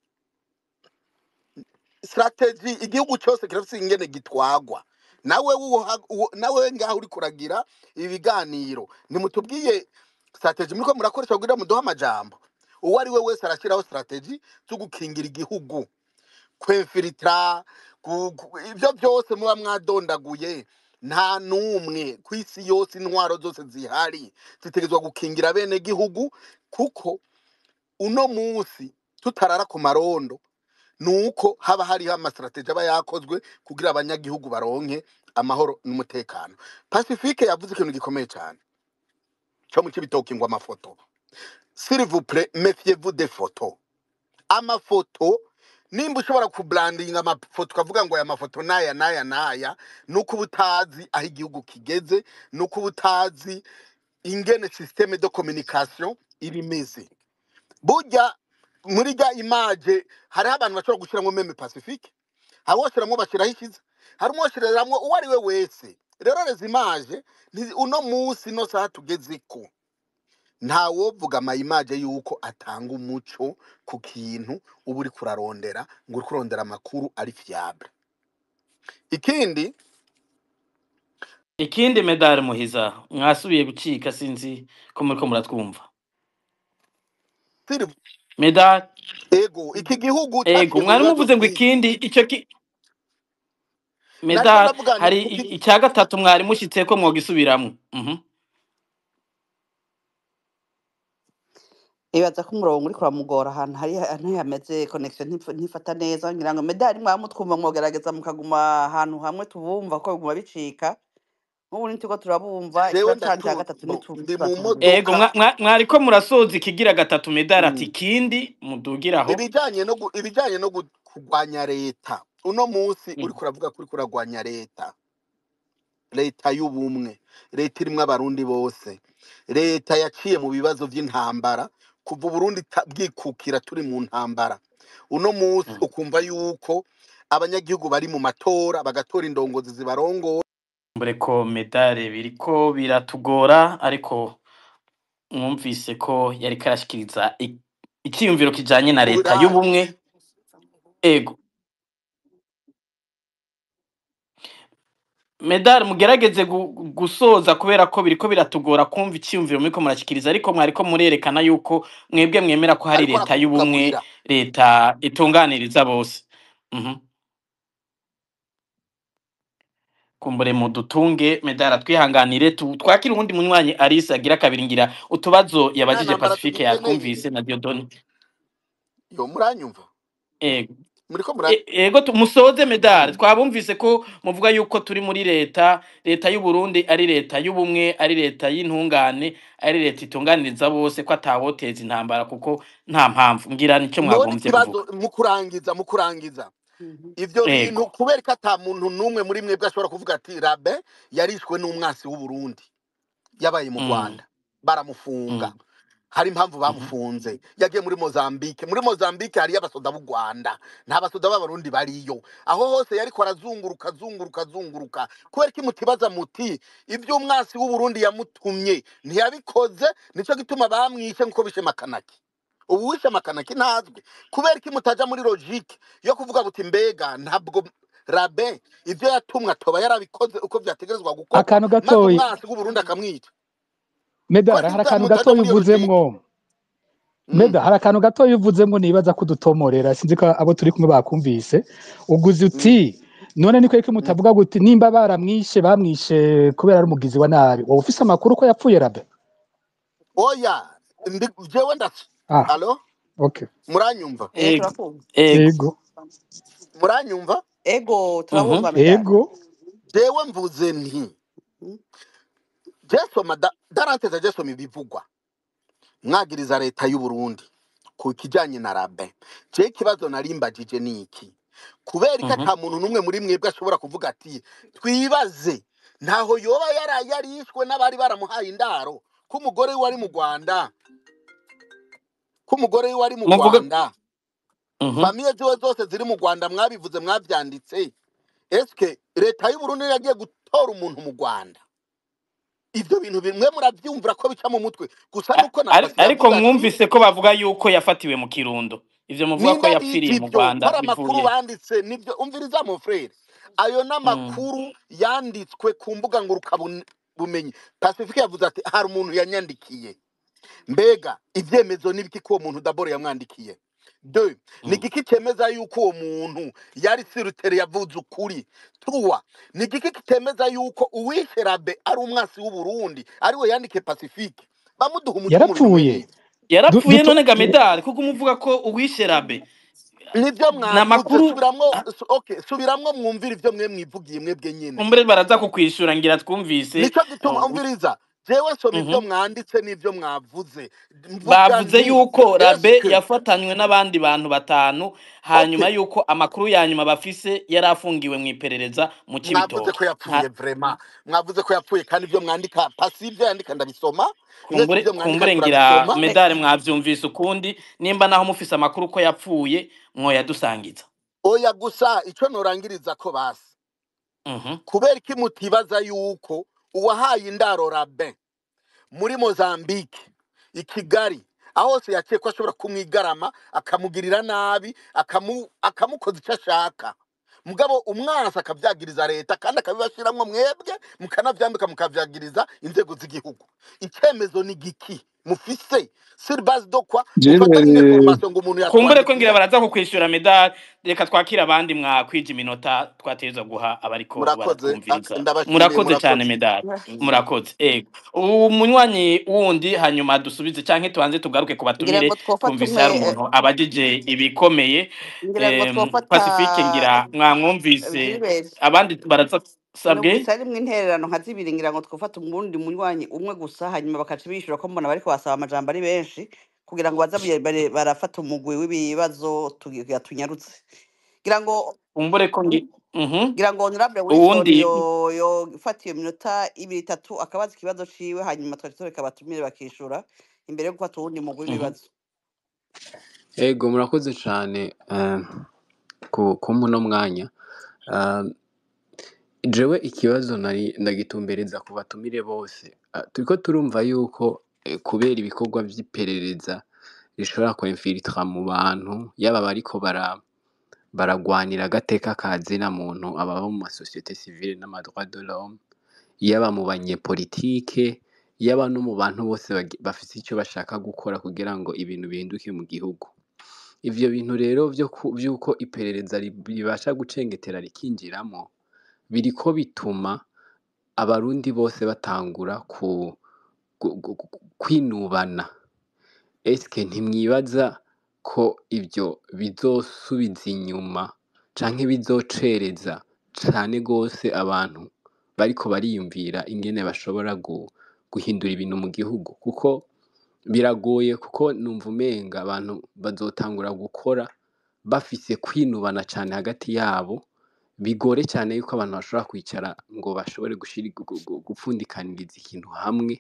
igihugu cyose kirafise ingene gitwagwa. Nawe ngaho uri kuragira ibiganiro nimutubwiye strategy muriko murakoresha kugira muduha amajambo. Uwo ari we wese arashiraho strategy zo gukingira igihugu, kwefilitra ibyo byose muba mwadondaguye. Nta numwe kwisi yose intwaro zose zihari zitegerezwa gukingira bene gihugu, kuko uno munsi tutarara ku marondo nuko haba hariho amastrategy aba yakozwe kugira abanyagihugu baronke amahoro n'umutekano. Pacifique yavuze ikintu gikomeye cyane cyo mu Cibitoke ngo amafoto. S'il vous plaît, méfiez-vous des photos. Amafoto nimba ushobora kubrandinga amafoto kavuga ngo aya mafoto naya nuko ubutazi aho igihugu kigeze, nuko ubutazi ingene systeme de communication irimeze. Burya muri ga image hari abantu bashobora gushiramo meme Pacifique, hari washiramo bashirahishize, hari umwoshireramwo uwo ari we wese. Rero rezi image uno munsi no saha tugezeko nta wovuga ama image yuko atanga umuco ku kintu ubu uri kurarondera ngo uri kurondera amakuru ari fiable. Ikindi medali muhiza mwasubiye gucika sinzi ko muriko muratwumva. Medali ego iki gihugu ego mwari muvuze ngo ikindi ico medali hari icya gatatu mwari mushitse ko mwogisubiramo. Ibaza ko umurongo uri kuramugora ahantu hari hameze connection ntifata neza, ngira ngo medali mwamutwumva mwogerageza mukaguma ahantu hamwe tubumva ko biguma bicika. Nk'ubu nitiko turabumva ikibazo cya gatatu nitumva. Ego mwari ko murasoza ikigira gatatu medali ati kindi mudugiraho ibijanye no kugwanya leta. Uno munsi uri kuravuga kuri kuragwanya leta y'ubumwe, leta irimwe abarundi bose, leta yaciye mu bibazo by'intambara kuva Burundi bwikukira turi mu ntambara. Uno munsi ukumva yuko abanyagihugu bari mu matora bagatora indongozi zibarongo. Mureko medale biriko biratugora ariko mwumvise ko yari karashikiriza icyiyumviro kijanye na leta y'ubumwe. Ego medal mugerageze gusoza kubera ko biriko biratugora kumva icyumviro muriko murashikiriza, ariko mwariko murerekana yuko mwebwe mwemera ko hari leta y'ubumwe, leta itunganiriza bose. Kumbure mu dutunge medal atwihanganire twakira uwundi munywanyi Alice agira kabiri ngira utubazo yabajije Pacifique yakumvise na Diodone. Yo muranyumva? Ego musoze medal twabumvise ko muvuga yuko turi muri leta y'u Burundi ari leta y'ubumwe, ari leta y'intungane, ari leta itunganiriza bose, ko atawoteza intambara kuko nta mpamvu. Ngira nico mwagombye kuvuga. Mukurangiza ivyo bintu kubera ko ata muntu numwe muri mwebwe ashobora kuvuga ati Rabe yarishwe n'umwasi w'u Burundi yabaye mu Rwanda baramufunga. Hari impamvu bamufunze, yagiye muri Mozambique hari abasoda b'u Rwanda, nta basoda b'abarundi bariyo. Aho hose yariko arazunguruka kubera ko mutibaza muti ivyo umwasi w'u Burundi yamutumye ntiyabikoze, nico gituma bamwishe nkuko bishe Makanaki. Ubu wishe Makanaki ntazwe kubera ko mutaja muri logique yo kuvuga buti mbega ntabwo Rabe ivyo yatumwa toba yarabikoze uko vyategerezwa gukorwa, akantu gatoyi umwasi w'u Burundi akamwica. Medal hari akantu gatoyi uvuzemwo. Medal hari akantu gatoyi uvuzemwo nibaza kudutomorera, sinzi ko abo turi kumwe bakumvise. Uguze uti none niko yeke mutavuga guti nimba bamwishe kubera ari umugizi wa nabi, wowe ufise amakuru ko yapfuye Rabe? Oya jewe ndasi. Allo? Okay. Muranyumva? Ego. Muranyumva? Ego turabumva Medal. Ego. Jewe mvuze nti daranteza Jason ibivugwa mwagiriza leta y'u Burundi ku kijanye na Rabe. Je kibazo narimbagije niki kubera ko ata muntu numwe muri mwebwe ashobora kuvuga ati twibaze ntaho yoba yarishwe n'abari baramuhaye indaro k'umugore wari mu Rwanda, famiye zose ziri mu Rwanda mwabivuze mwavyanditse. Eske leta y'u Burundi yagiye gutora umuntu mu Rwanda? Ivyo bintu bimwe muravyumvira ko bica mu mutwe gusa nuko ariko mwumvise ko bavuga yuko yafatiwe mu Kirundo. Ivyo muvuga ko yapfiriye mu Rwanda bivuye. Amakuru banditse nivyo umviriza mu frere. Ayo namakuru yanditswe ku mbuga ngurukabumenyi. Pacifique yavuze ati hari umuntu yanyandikiye. Mbega ivyemezo nibiki ko umuntu daboro yamwandikiye? 2 nigiki cemeza yuko uwo muntu yari sirutere yavuze ukuri? 3 nigiki kitemeza yuko uwishe Rabe ari umwasi w'u Burundi ari we yandike Pacifique bamuduha umutima yarapfuye none ga Medal kuko umuvuga ko uwishe Rabe nivyo mwavuze. Subiramwo mwumvira ivyo mwe mwivugiye mwebwe nyene umbre baraza kukwishura ngira twumvise. Nico gituma umviriza jewe soma ivyo mwanditse n'ivyo mwavuze. Bavuze yuko Rabe yafatanywe n'abandi bantu batanu, hanyuma yuko amakuru ya nyuma bafise yarafungiwe mu iperereza mu Kibitoke. Mwavuze ko yapfuye vraiment, mwavuze ko yapfuye kandi ivyo mwandika Pacifique yandika ndabisoma. Kumbure ngira Medal mwavyumvise ukundi, nimba naho mufise amakuru ko yapfuye mwoya dusangiza. Oya gusa ico norangiriza ko basi kubera ko mutibaza yuko uwahaye indaro Rabe muri Mozambique i Kigali aho se yakekwa ashobora kumwigarama akamugirira nabi akamukoza icyo ashaka, mugabo umwasa akavyagiriza leta kandi akabibashiramwe mwebwe mukanavyambika mukavyagiriza inzego z'igihugu. Icyemezo ni giki mufise sur base de quoi mufata information ngo umuntu yatwandika? Kumbure ko ngira baraza kukwishura Medal, reka twakira abandi mwakwije iminota twateza guha abariko baratwumviriza. Murakoze cyane Medal, murakoze. Umunywanyi wundi hanyuma dusubize canke tubanze tugaruke ku batumire kumvise hari umuntu abajije ibikomeye. Pacifique ngira mwamwumvise abandi baraza sabwe ari mwe intererano nka zibiri ngira ngo twofata umurundi munywanyi umwe gusa hanyuma bakaca bishura ko mbona bariko basaba amajambo ari benshi kugira ngo baza barafata umugwi w'ibibazo tunyarutse ngira ngo umbure ko ngira ngo honorable Wilson yo fatiye minota 2-3 akabaza ikibazo ciwe hanyuma twatoreka batumire bakishura imbere yo gufata uwundi mugwi w'ibibazo. Ego murakoze cyane. ku muno mwanya. Jewe ikibazo nari ndagitumbereza ku batumire bose. Turiko turumva yuko kubera ibikorwa vy'iperereza rishobora kwinfiltra mu bantu, yaba bariko baragwanira agateka ka zina muntu, ababa mu masosiyete sivile n'ama droit de l'homme, yaba mu banyepolitike, yaba no mu bantu bose bafise ico bashaka gukora kugira ngo ibintu bihinduke mu gihugu. Ivyo bintu rero vy'uko iperereza ribasha gucengetera rikinjiramo, biriko bituma abarundi bose batangura kwinubana. Eske ntimwibaza ko ivyo bizosubiza inyuma canke bizocereza cane gose abantu bariko bariyumvira ingene bashobora guhindura ibintu mu gihugu? Kuko biragoye, kuko numva umenga abantu bazotangura gukora bafise kwinubana cane hagati yabo, bigore cyane yuko abantu bashobora kwicara ngo bashobore gupfundikaniriza ikintu hamwe,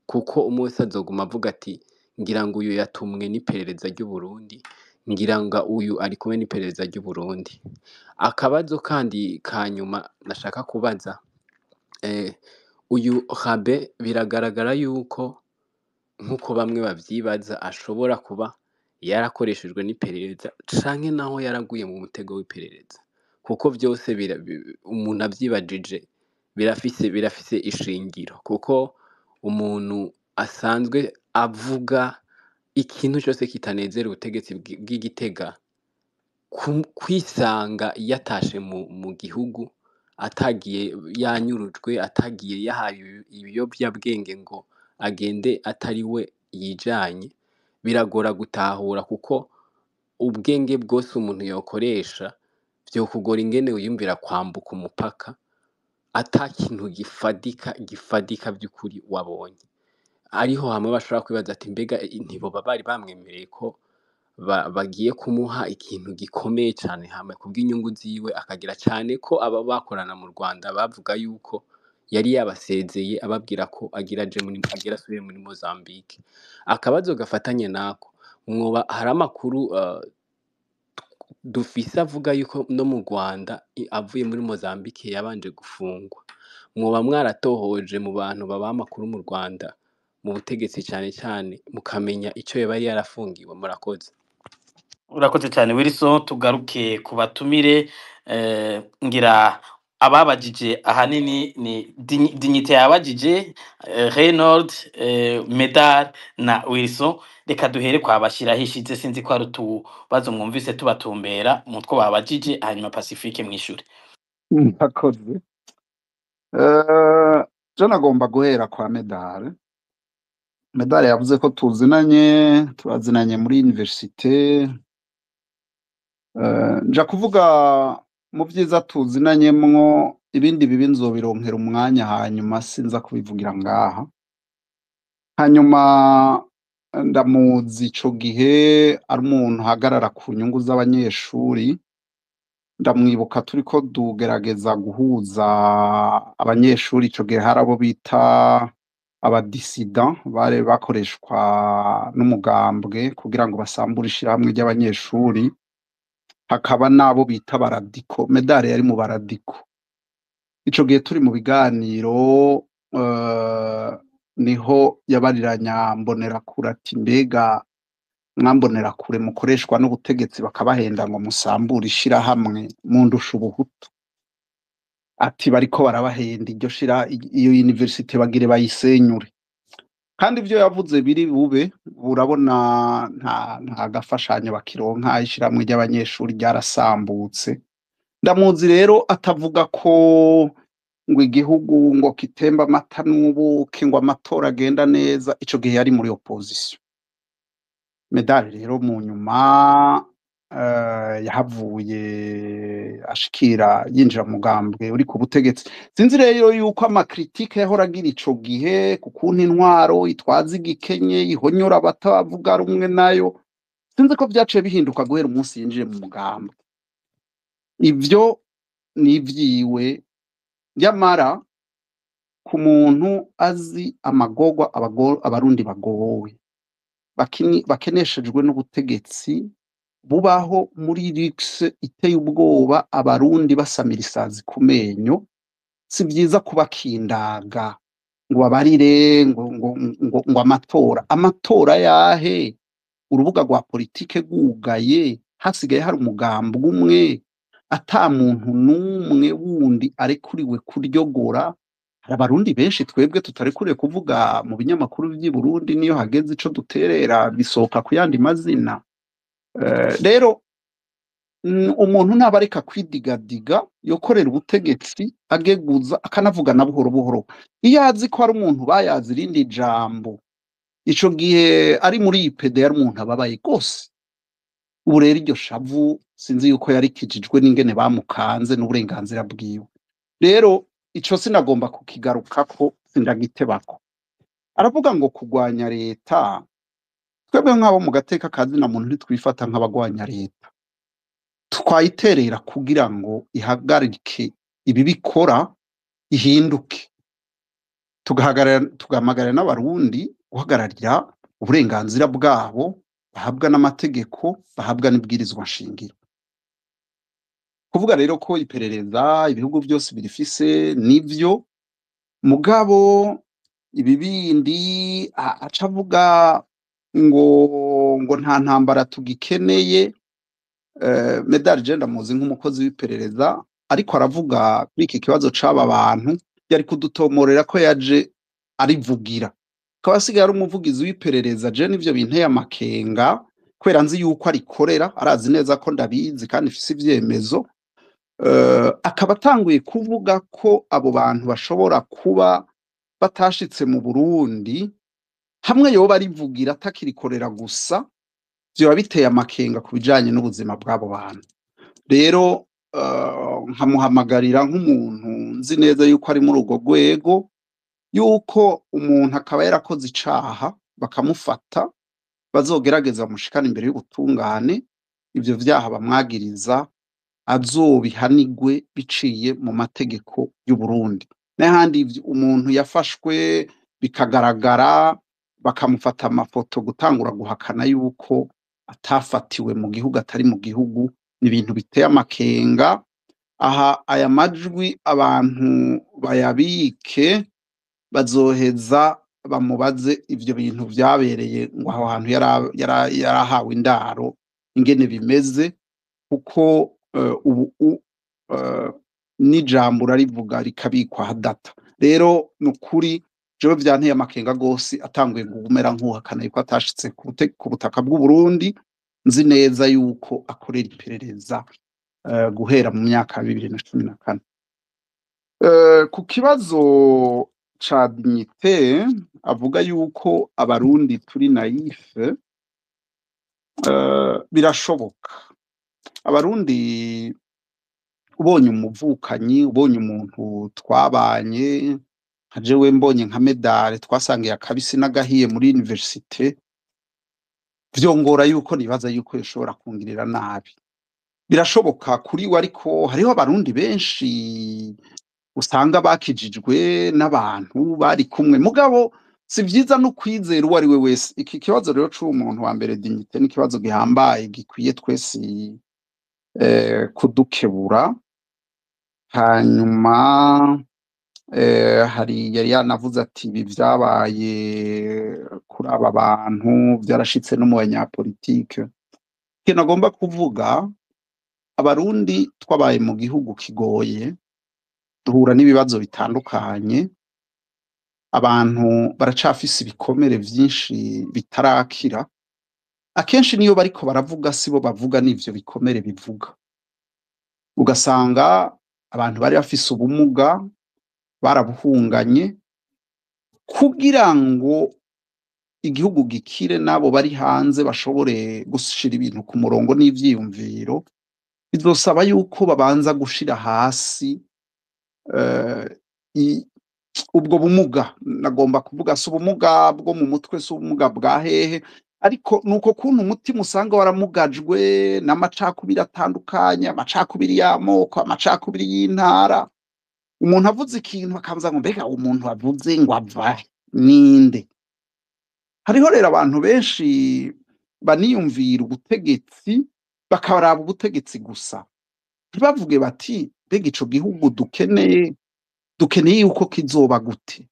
kuko umwe wese azoguma avuga ati ngira ngo uyu yatumwe n'iperereza ry'u Burundi, ngira ngo uyu ari kumwe n'iperereza ry'u Burundi. Akabazo kandi kanyuma nashaka kubaza, uyu Rabe biragaragara yuko nkuko bamwe bavyibaza ashobora kuba yarakoreshejwe n'iperereza canke naho yaraguye mu mutego w'iperereza, kuko vyose umuntu avyibajije birafise ishingiro, kuko umuntu asanzwe avuga ikintu cyose kitanezera ubutegetsi bw'Igitega, kwisanga yatashe mu gihugu atagiye yanyurujwe, atagiye yahaye ibiyovyabwenge ngo agende atari we yijanye, biragora gutahura, kuko ubwenge bwose umuntu yokoresha vyokugora ingene wiyumvira kwambuka umupaka ata kintu gifadika vy'ukuri wabonye. Ariho hamwe bashobora kwibaza ati mbega ntiboba bari bamwemereye ko bagiye kumuha ikintu gikomeye cane hamwe kubw'inyungu ziwe, akagira cane ko aba bakorana mu Rwanda bavuga yuko yari yabasezeye ababwira ko agira asubire muri Mozambique. Akabazo gafatanye nako, mwoba hari amakuru dufise avuga yuko no mu Rwanda avuye muri Mozambique yabanje gufungwa. Mwoba mwaratohoje mu bantu baba amakuru mu Rwanda, mu butegetsi cane cane, mukamenya ico yoba yarafungiwe? Murakoze. Urakoze cyane Wilson. Tugaruke ku batumire, ngira ababajije ahanini ni Dignité yabajije, Reynold, Medal na Wilson. Reka duhere kwa Bashirahishize, sinzi ko ari utubazo mwumvise tubatumbera mutwo babajije, hanyuma Pacifique mw'ishure. Murakoze. Je nagomba guhera kwa Medal. Medal yavuze ko turazinanye muri universite. Nja kuvuga mu vyiza tuzinanyemwo, ibindi bibi nzobironkera umwanya hanyuma sinza kubivugira ngaha. Hanyuma ndamuzi ico gihe ari umuntu hagarara ku nyungu z'abanyeshuri. Ndamwibuka turiko dugerageza guhuza abanyeshuri, ico gihe hari abo bita abadisida bari bakoreshwa n'umugambwe kugira ngo basambure ishirahamwe ry'abanyeshuri, hakaba nabo bita baradiko. Medal yari mu baradiko. Ico gihe turi mu biganiro, niho yabariranya Mbonerakure ati mbega mwambonerakure mukoreshwa n'ubutegetsi bakabahenda ngo musambure ishirahamwe mundusha ubuhutu, ati bariko barabahenda iyo universite bagire bayisenyure. Kandi ivyo yavuze biri bube, urabona nta gafashanyo bakironka, ishirahamwe ry'abanyeshuri ryarasambutse. Ndamuzi rero atavuga ko ngo igihugu ngo kitemba amata n'ubuki, ngo amatora agenda neza. Ico gihe yari muri opposition. Medal rero mu nyuma yahavuye ashikira yinjira mugambwe uri ku butegetsi. Sinzi rero yuko amakritike yahora agira ico gihe kukuntu intwaro itwaza igikenye ihonyora abatavuga rumwe nayo, sinzi ko vyaciye bihinduka guhera umunsi yinjiye mu mugambwe. Ivyo nivyiwe. Nyamara ku muntu azi amagorwa abarundi bagowe bakeneshejwe n'ubutegetsi, bubaho muri luxe iteye ubwoba, abarundi basamira isazi ku menyo. Si vyiza kubakindaga ngo babarire ngo amatora yahe, urubuga rwa politike rwugaye, hasigaye hari umugambi umwe, ata muntu n'umwe wundi arekuriwe kuryogora. Hari abarundi benshi twebwe tutarekuriwe kuvuga mu binyamakuru vy'i Burundi, niyo hageze ico duterera bisohoka ku yandi mazina. Rero umuntu ntaba areka kwidigadiga, yokorera ubutegetsi ageguza akanavuga na buhoro buhoro. Iyo azi ko hari umuntu bayazi irindi jambo, ico gihe ari muri IPD yari umuntu ababaye gose. Ubu rero iryo shavu sinzi yuko yarikijijwe n'ingene bamukanze n'uburenganzira bwiwe. Rero ico sinagomba kukigarukako, sindagitebako. Aravuga ngo kugwanya leta, twebwe nk'abo mu gateka kazina muntu ntitwifata nk'abagwanya leta, twayiterera kugira ngo ihagarike ibi bikora, ihinduke. Tugahamagarira n'abarundi guhagararira uburenganzira bwabo bahabwa n'amategeko, bahabwa n'ibwirizwa nshingiro. Kuvuga rero ko iperereza ibihugu byose birifise nivyo, mugabo ibi bindi aca avuga ngo nta ntambara tugikeneye. Medal Genda muzi nk'umukozi w'iperereza, ariko aravuga kuri iki kibazo c'aba bantu, yari kudutomorera ko yaje arivugira. Akaba asigaye ari umuvugizi w'iperereza. Je nivyo binteye amakenga, kubera nzi yuko arikorera, arazi neza ko ndabizi kandi ifise ivyemezo. Akaba atanguye kuvuga ko abo bantu bashobora kuba batashitse mu Burundi, hamwe yoba arivugira atakirikorera gusa, vyoba biteye amakenga ku bijanye n'ubuzima bw'abo bantu. Rero nkamuhamagarira nk'umuntu nzi neza yuko ari muri urwo rwego, yuko umuntu akaba yarakoze icaha bakamufata, bazogerageza bamushikana imbere y'ubutungane, ivyo vyaha bamwagiriza azobihanigwe biciye mu mategeko y'u Burundi. N'ahandi umuntu yafashwe bikagaragara, bakamufata amafoto, gutangura guhakana yuko atafatiwe mu gihugu atari mu gihugu, ni ibintu biteye amakenga. Aha aya majwi abantu bayabike, bazoheza bamubaze ivyo bintu vyabereye ngo aho hantu yarahawe indaro ingene bimeze, kuko ubu n'ijambo rarivuga rikabikwa hadata. Rero nukuri jewe vyanteye amakenga gose, atanguye gumera nk'uhakana yuko atashitse ku butaka bw'u Burundi. Nzi neza yuko akorera iperereza guhera mu myaka 2014. Ku kibazo ca dignité, avuga yuko abarundi turi naife, birashoboka. Abarundi ubonye umuvukanyi, ubonye umuntu twabanye, nka jewe mbonye nka Medal twasangiye akabisi n'agahiye muri universite, vyongora yuko nibaza yuko yoshobora kungirira nabi. Birashoboka kuri we, ariko hariho abarundi benshi usanga bakijijwe n'abantu bari kumwe, mugabo si vyiza no kwizera uwo ari we wese. Iki kibazo rero c'umuntu wa mbere dignité ni kibazo gihambaye, gikwiye twese kudukebura. Hanyuma hari yari yanavuze ati ibi vyabaye kuri aba bantu vyarashitse no mu banyapolitike. Ikintu agomba kuvuga, abarundi twabaye mu gihugu kigoye, duhura n'ibibazo bitandukanye, abantu baracafise ibikomere vyinshi bitarakira. Akenshi niyo bariko baravuga sibo bavuga n'ivyo bikomere bivuga. Ugasanga abantu bari bafise ubumuga barabuhunganye, kugira ngo igihugu gikire nabo bari hanze bashobore gushira ibintu ku murongo n'ivyiyumviro, bizosaba yuko babanza gushira hasi ubwo bumuga. Nagomba kuvuga si ubumuga bwo mu mutwe, si ubumuga bwa hehe, ariko nuko kuntu umutima usanga waramugajwe n'amacakubiri atandukanye, amacakubiri y'amoko, amacakubiri y'intara. Umuntu avuze ikintu akavuza ngo mbega umuntu avuze ngo ava ninde. Hariho rero abantu benshi baniyumvira ubutegetsi bakaraba ubutegetsi gusa ntibavuge bati mbega ico gihugu dukeneye yuko kizoba gute.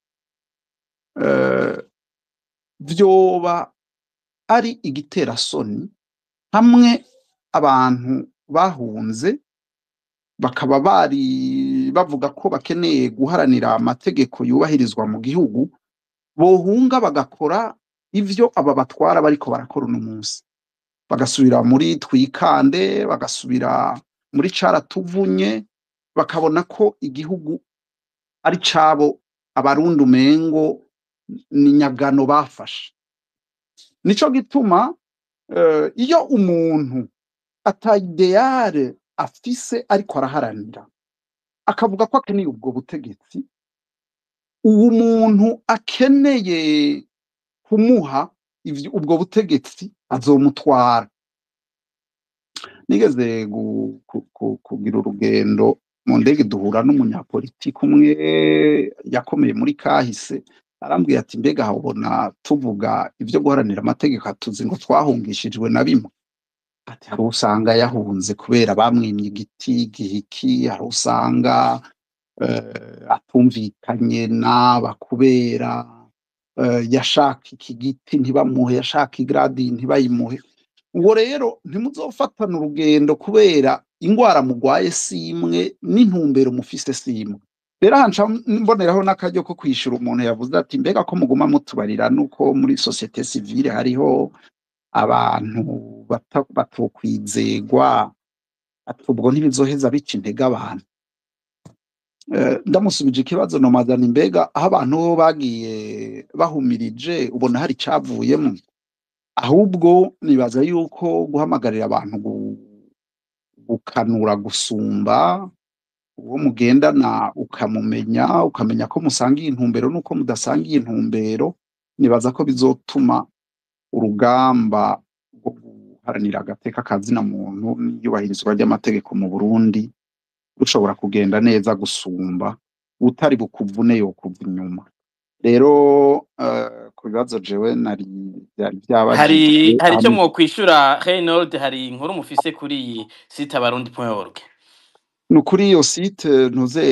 Vyoba ari igiterasoni hamwe abantu bahunze bakaba bari bavuga ko bakeneye guharanira amategeko yubahirizwa mu gihugu, bohunga bagakora ivyo aba batwara bariko barakora uno munsi, bagasubira muri twikande, bagasubira muri caratuvunye, bakabona ko igihugu ari cabo abarundi umengo ni nyagano bafashe. Nico gituma iyo umuntu ata ideale afise ariko araharanira akavuga ko akeneye ubwo butegetsi, uwo muntu akeneye kumuha ubwo butegetsi azomutwara. Nigeze kugira urugendo mu ndege duhura n'umunyapolitiki umwe yakomeye muri kahise, arambwiye ati mbega habona tuvuga ivyo guharanira amategeko atuzi ngo twahungishijwe na bimwe. Ati hari usanga yahunze kubera bamwimye igiti gihiki, hari usanga atumvikanye n'aba kubera yashaka iki giti ntibamuhe, yashaka igradi ntibayimuhe. Uwo rero ntimuzofatana urugendo kubera ingwara mugwaye simwe n'intumbero mufise simwe. Rero hanca mboneraho n'akaryo ko kwishura umuntu yavuze ati mbega ko muguma mutubarira nuko muri societe civile hariho abantu batokwizegwa, ati ubwo ntibizoheza bica intege abantu. Ndamusubije ikibazo nomazana mbega aho abantu bo bagiye bahumirije ubona hari cavuyemo, ahubwo nibaza yuko guhamagarira abantu gukanura gusumba uwo mugendana ukamenya ko musangiye intumbero nuko mudasangiye intumbero, nibaza ko bizotuma urugamba rwo guharanira agateka kazina muntu n'iyubahirizwa ry'amategeko mu Burundi rushobora kugenda neza gusumba utari bukuvune yo kuva inyuma. Rero ku bibazo jewe nari hari icyo mwokwishura Reynold, hari inkuru mufise kuri iyi site abarundi.org? Nukuri iyo site ntuze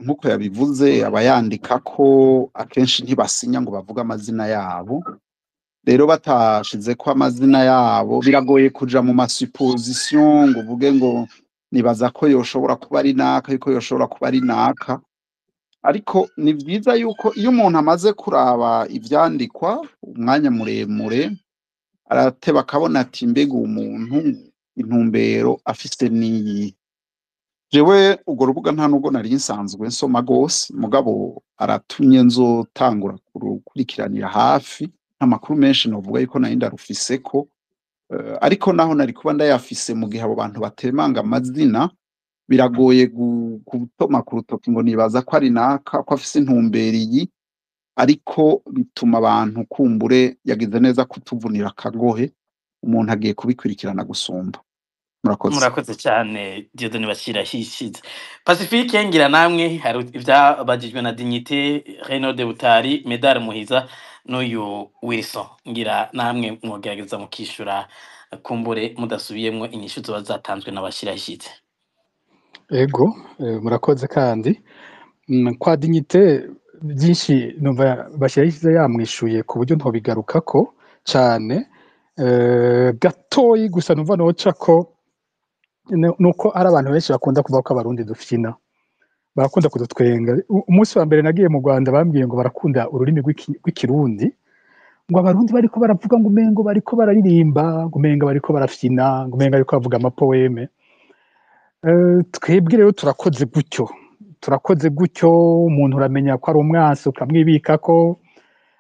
nkuko yabivuze abayandika ko akenshi ntibasinya ngo bavuga amazina yabo, rero batashize ko amazina yabo biragoye kuja mu masupposition ngo uvuge ngo nibaza ko yoshobora kuba ari naka, yuko yoshobora kuba ari naka. Ariko ni byiza yuko iyo umuntu amaze kuraba ivyandikwa umwanya muremure arateba akabona ati mbega umuntu intumbero afise niyi. Jewe urwo rubuga nta nubwo nari nsanzwe nsoma gose, mugabo aratumye nzotangura kurikiriranira hafi, amakuru menshi novuga yuko nari ndarufiseko, ariko naho nari kuba ndayafise mu gihe abo bantu batemanga amazina biragoye gutoma ku rutoki ngo nibaza ko ari naka ko afise intumbero iyi, ariko bituma abantu kumbure yagize neza kutuvunira akagohe, umuntu agiye kubikurikirana gusumba. Murakoze cyane Dieudonne Bashirahishize. Pacifique ngira namwe hari ivyabajijwe na Dignité, Reynold Butari, Medar Muhiza n'uyu Wilson, ngira namwe mwogerageza mukishura kumbure mudasubiyemwo inyishu zoba zatanzwe n'Abashirahishize. Ego murakoze kandi kwa Dignité byinshi numva Bashirahishize yamwishuye ku buryo ntobigarukako cyane, gatoyi gusa numva noca ko nuko ari abantu benshi bakunda kuvuga ko abarundi dufyina, barakunda kudutwenga. Umunsi wa mbere nagiye mu Rwanda bambwiye ngo barakunda ururimi rw'ikirundi, ngo abarundi bariko baravuga ngo umengo bariko bararirimba, ngo umenga bariko barafyina, ngo umenga bariko bavuga amapoeme. Twebwe rero turakoze gutyo, umuntu uramenya ko ari umwansi ukamwibika ko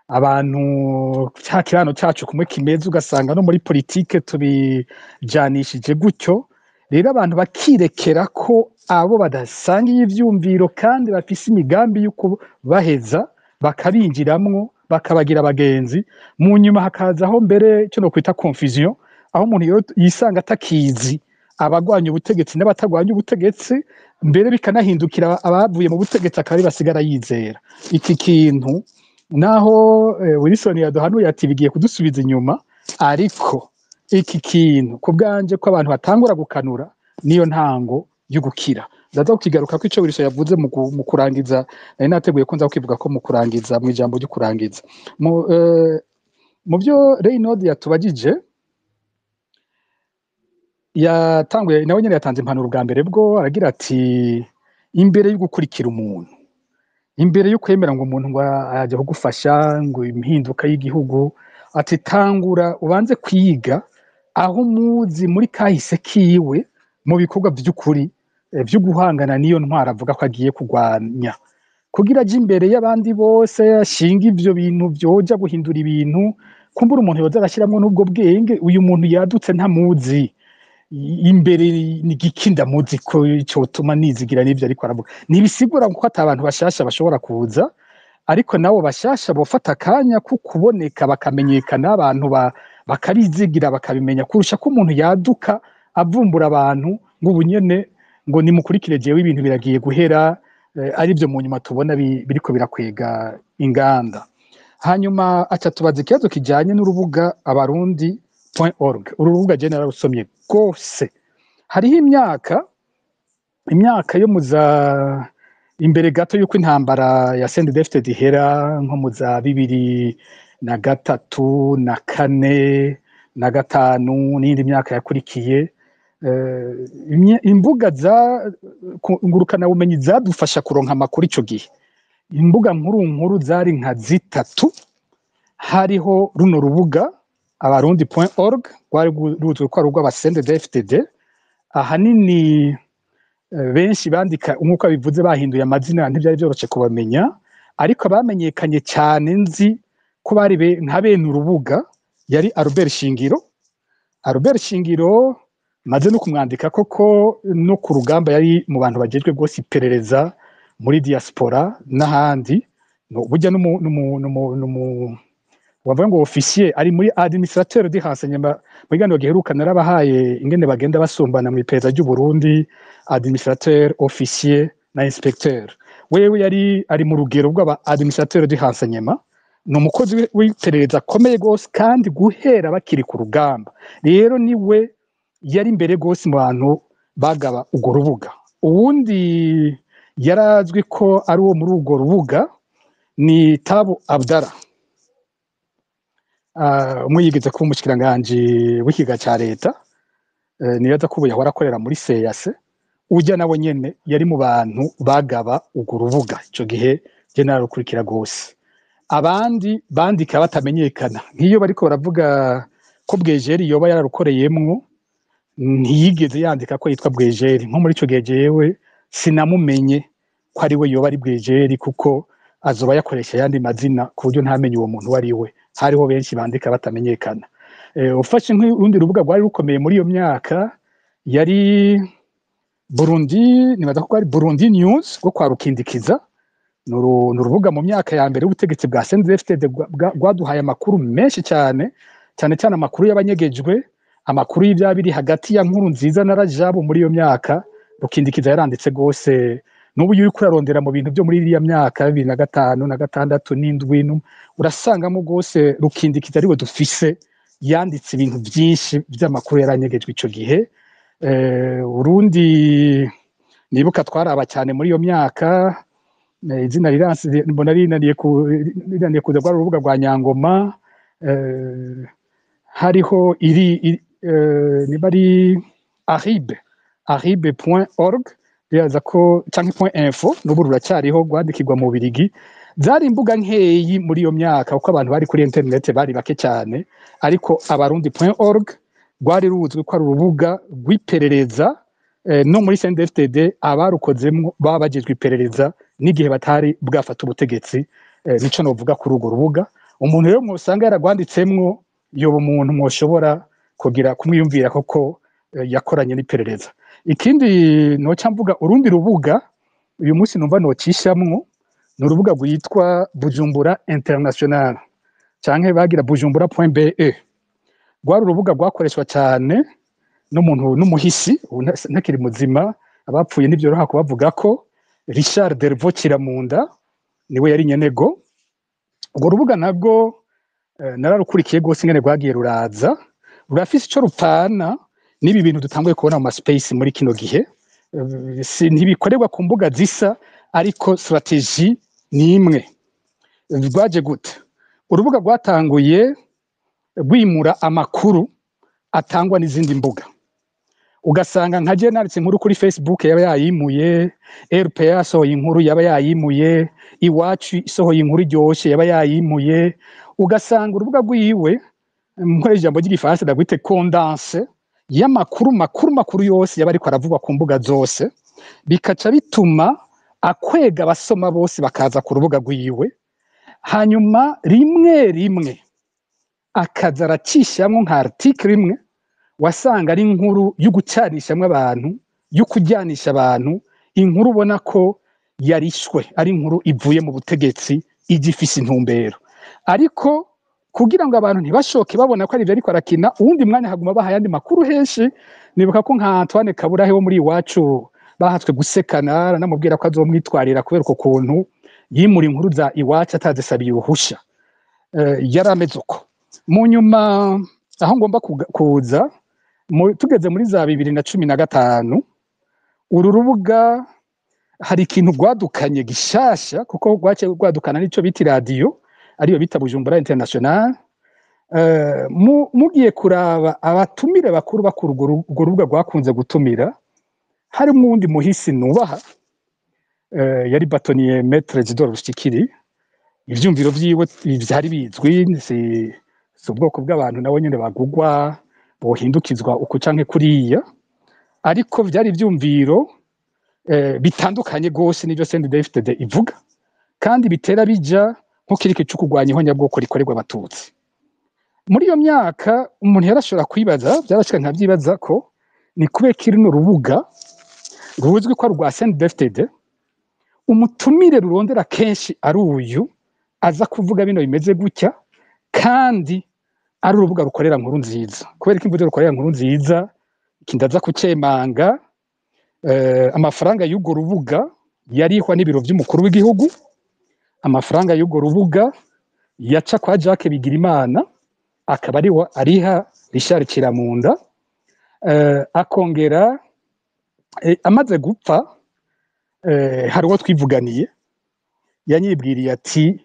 abantu cya kirano cyacu kumwe kimeze, ugasanga no muri politike tubijanishije gutyo. Rero abantu bakirekera ko abo badasangiye ivyumviro kandi bafise imigambi yuko baheza bakabinjiramwo bakabagira abagenzi, mu nyuma hakazaho mbere cyo no kwita confusion, aho umuntu yisanga atakizi abagwanya ubutegetsi n'abatagwanya ubutegetsi, mbere bikanahindukira abavuye mu butegetsi akaba basigara yizera. Iki kintu naho Wilson yaduhanuye ati bigiye kudusubiza inyuma, ariko iki kintu ku bwanje ko abantu batangura gukanura niyo ntango yo gukira. Ndaza kukigaruka ko ico Wilson yavuze mu kurangiza, nari nateguye ko nza kukivuga ko mu kurangiza mu ijambo ryo kurangiza mu byo Reynolds yatubagije. Yatanguye nawe nyene yatanze impanuro bwa mbere bwo aragira ati imbere yo gukurikira umuntu, imbere yo kwemera ngo umuntu ngo ajya kugufasha ngo impinduka y'igihugu, ati tangura ubanze kwiga aho muzi muri kahise kiwe mu bikorwa by'ukuri byo guhangana niyo ntwara avuga ko agiye kugwanya, kugira aje imbere y'abandi bose ashinga ivyo bintu byoja guhindura ibintu. Kumbura umuntu yoza arashyiramo n'ubwo bwenge, uyu muntu yadutse ntamuzi imbere ni gikinda muzi ko cyotuma nizigira n'ibyo ariko aravuga. Nibisigura ko atabantu bashasha bashobora kuza, ariko nabo bashasha bofata akanya ko kuboneka bakamenyekana, abantu bakabizigira bakabimenya, kurusha ko umuntu yaduka avumbura abantu ngo ubunyene ngo nimukurikire jewe ibintu biragiye guhera, ari byo mu nyuma tubona biriko birakwega inganda. Hanyuma aca tubaza ikibazo kijanye n'urubuga abarundi.org. uru rubuga je nararusomye rwose. Hariho imyaka yo muza imbere gato yuko intambara ya CNDD-FDD ihera, nko muza 2003, 2004, 2005 n'indi myaka yakurikiye, imbuga za ngurukana bumenyi zadufasha kuronka amakuru ico gihe. Imbuga nkuru zari nka zitatu. Hariho runo rubuga abarundi.org rwari ruzwi ko ari urw'abasendede-FDD. Ahanini benshi bandika nk'uko bivuze bahinduye amazina, ntibyari byoroshye kubamenya, ariko abamenyekanye cyane nzi ko bari nka bene urubuga yari Albert Shingiro. Albert Shingiro maze no kumwandika koko no ku rugamba, yari mu bantu bagejwe rwose iperereza muri diaspora n'ahandi. Burya wavuga ngo officier ari muri administrateur de renseignement. Mu gano giheruka narabahaye ingene bagenda basumbana mu iperereza ry'u Burundi, administrateur, officier na inspecteur. Wewe yari ari mu rugero rw'aba administrateur de renseignement, n'umukozi w'iperereza akomeye gose kandi guhera bakiri ku rugamba. Rero niwe yari imbere gose mu bantu bagaba urwo rubuga. Uwundi yarazwi ko ari uwo muri urwo rubuga ni Tabu Abdallah. Umuyigeze kuba umushikiranganje w'ikiga ca leta, niyaza kuba yahora akorera muri CEAC. Ujya nawe nyene yari mu bantu bagaba urwo rubuga. Ico gihe je nararukurikira gose. Abandi bandika batamenyekana, nk'iyo bariko baravuga ko Bwejeri yoba yararukoreyemwo, ntiyigeze yandika ko yitwa Bwejeri. Nko muri ico gihe jewe sinamumenye ko ari we yoba ari Bwejeri, kuko azoba yakoresha yandi mazina ku buryo ntamenye uwo muntu wari we. Hariho benshi bandika batamenyekana. Ufashe nk'urundi rubuga rwari rukomeye muri iyo myaka yari Burundi, nibaza ko ari Burundi News rwo kwa Rukindikiza. Nurubuga mu myaka ya mbere y'ubutegetsi bwa CNDD-FDD rwaduhaye amakuru menshi cyane amakuru y'abanyegejwe, amakuru y'ibyabiri hagati ya Nkurunziza na Rajabu muri iyo myaka. Rukindikiza yaranditse gose. N'ubu yuri kurarondera mu bintu byo muri iriya myaka 2005 na 2006 n'indwi, urasangamo gose Rukindikiza ariwe dufise yanditse ibintu byinshi by'amakuru yaranyegejwe ico gihe. Urundi nibuka twaraba cyane muri iyo myaka, izina riranse mbona rinaniye kuza rwa rubuga rwa Nyangoma. Hariho nibari aribe.org yaza ko canke .info n'ubu ruracyariho rwandikirwa mu Birigi. Zari imbuga nkeyi muri iyo myaka uko abantu bari kuri internet bari bake cyane, ariko abarundi.org rwari ruzwi ko ari urubuga rw'iperereza. No muri CNDD-FDD abarukozemwo baba bagejwe iperereza n'igihe batari bwafata ubutegetsi. Nico novuga kuri urwo rubuga. Umuntu rero mwosanga yaragwanditsemwo yoba umuntu mwoshobora kugira kumwiyumvira koko yakoranye n'iperereza. Ikindi noca mvuga urundi rubuga uyu munsi numva nocishamwo, ni urubuga rwitwa Bujumbura International canke bagira bujumbura.be. Rwari urubuga rwakoreshwa cyane n'umuntu n'umuhisi ntakiri muzima, abapfuye ntibyoroha kubavuga ko, Richard Delvaux Kiramunda niwe yari nyenego. Urwo rubuga nabwo nararukurikiye gose ingene rwagiye ruraza. rurafise ico rupfana n'ibi bintu dutanguye kubona mu space muri kino gihe. Ntibikorerwa ku mbuga zisa ariko strategie ni imwe. Rwaje gute? Urubuga rwatanguye rwimura amakuru atangwa n'izindi mbuga, ugasanga nka je nanditse inkuru kuri Facebook yaba yayimuye, RPA sohoye inkuru yaba yayimuye, Iwacu isohoye inkuru iryoshe yaba yayimuye, ugasanga urubuga rwiwe mukore ijambo ry'igifaransa ndagwite condense y'amakuru makuru yose yaba ariko aravugwa ku mbuga zose, bikaca bituma akwega abasoma bose bakaza ku rubuga rwiwe, hanyuma rimwe akaza aracishamwo nka article imwe wasanga ari inkuru y'ugucanishamwe abantu, y'ukujyanisha abantu, inkuru ubona ko yarishwe, ari inkuru ivuye mu butegetsi igifise intumbero. Ariko kugira ngo abantu ntibashoke babona ko ari ivyo ariko arakina, uwundi mwanya haguma baha yandi makuru henshi. Nibuka ko nka Antoine Kaburahe wo muri Iwacu bahatswe gusekana, namubwira ko azomwitwarira kubera uko kuntu yimura inkuru za Iwacu atazisabiye uruhusha. Yarameze uko. Mu nyuma aho ngomba kuza tugeze muri za 2015 uru rubuga hari ikintu rwadukanye gishasha, kuko rwace rwadukana n'ico biti radio ariyo bita Bujumbura International. Mugiye kuraba abatumire bakuru urwo rubuga rwakunze gutumira, hari uwundi muhisi nubaha yari batoniye Maître Isidore Rushikiri. Ivyumviro vyiwe vyari bizwi, si ubwoko bw'abantu nawe nyene bagugwa bohindukizwa uko canke kuriya, ariko vyari ivyumviro bitandukanye gose n'ivyo CNDD-FDD ivuga, kandi bitera bija nko kirike cyo kugwanya ihonyabwoko rikorerwa abatutsi. Muri iyo myaka umuntu yarashobora kwibaza, byarashika nkavyibaza ko ni kubera kiri no rubuga ruzwi ko rwa CNDD-FDD, umutumire rurondera kenshi ari uyu aza kuvuga bino bimeze gutya, kandi ari urubuga rukorera nkuru nziza. Kubera ko imvugo rukorera nkuru nziza kindaza kucemanga, amafaranga y'ugo rubuga yarihwa n'ibiro by'umukuru w'igihugu, amafaranga y'ugo rubuga yaca kwa Jacques Bigirimana akaba ariha Richard Kiramunda, akongera amaze gupfa hari uwo twivuganiye yanyibwiriye ati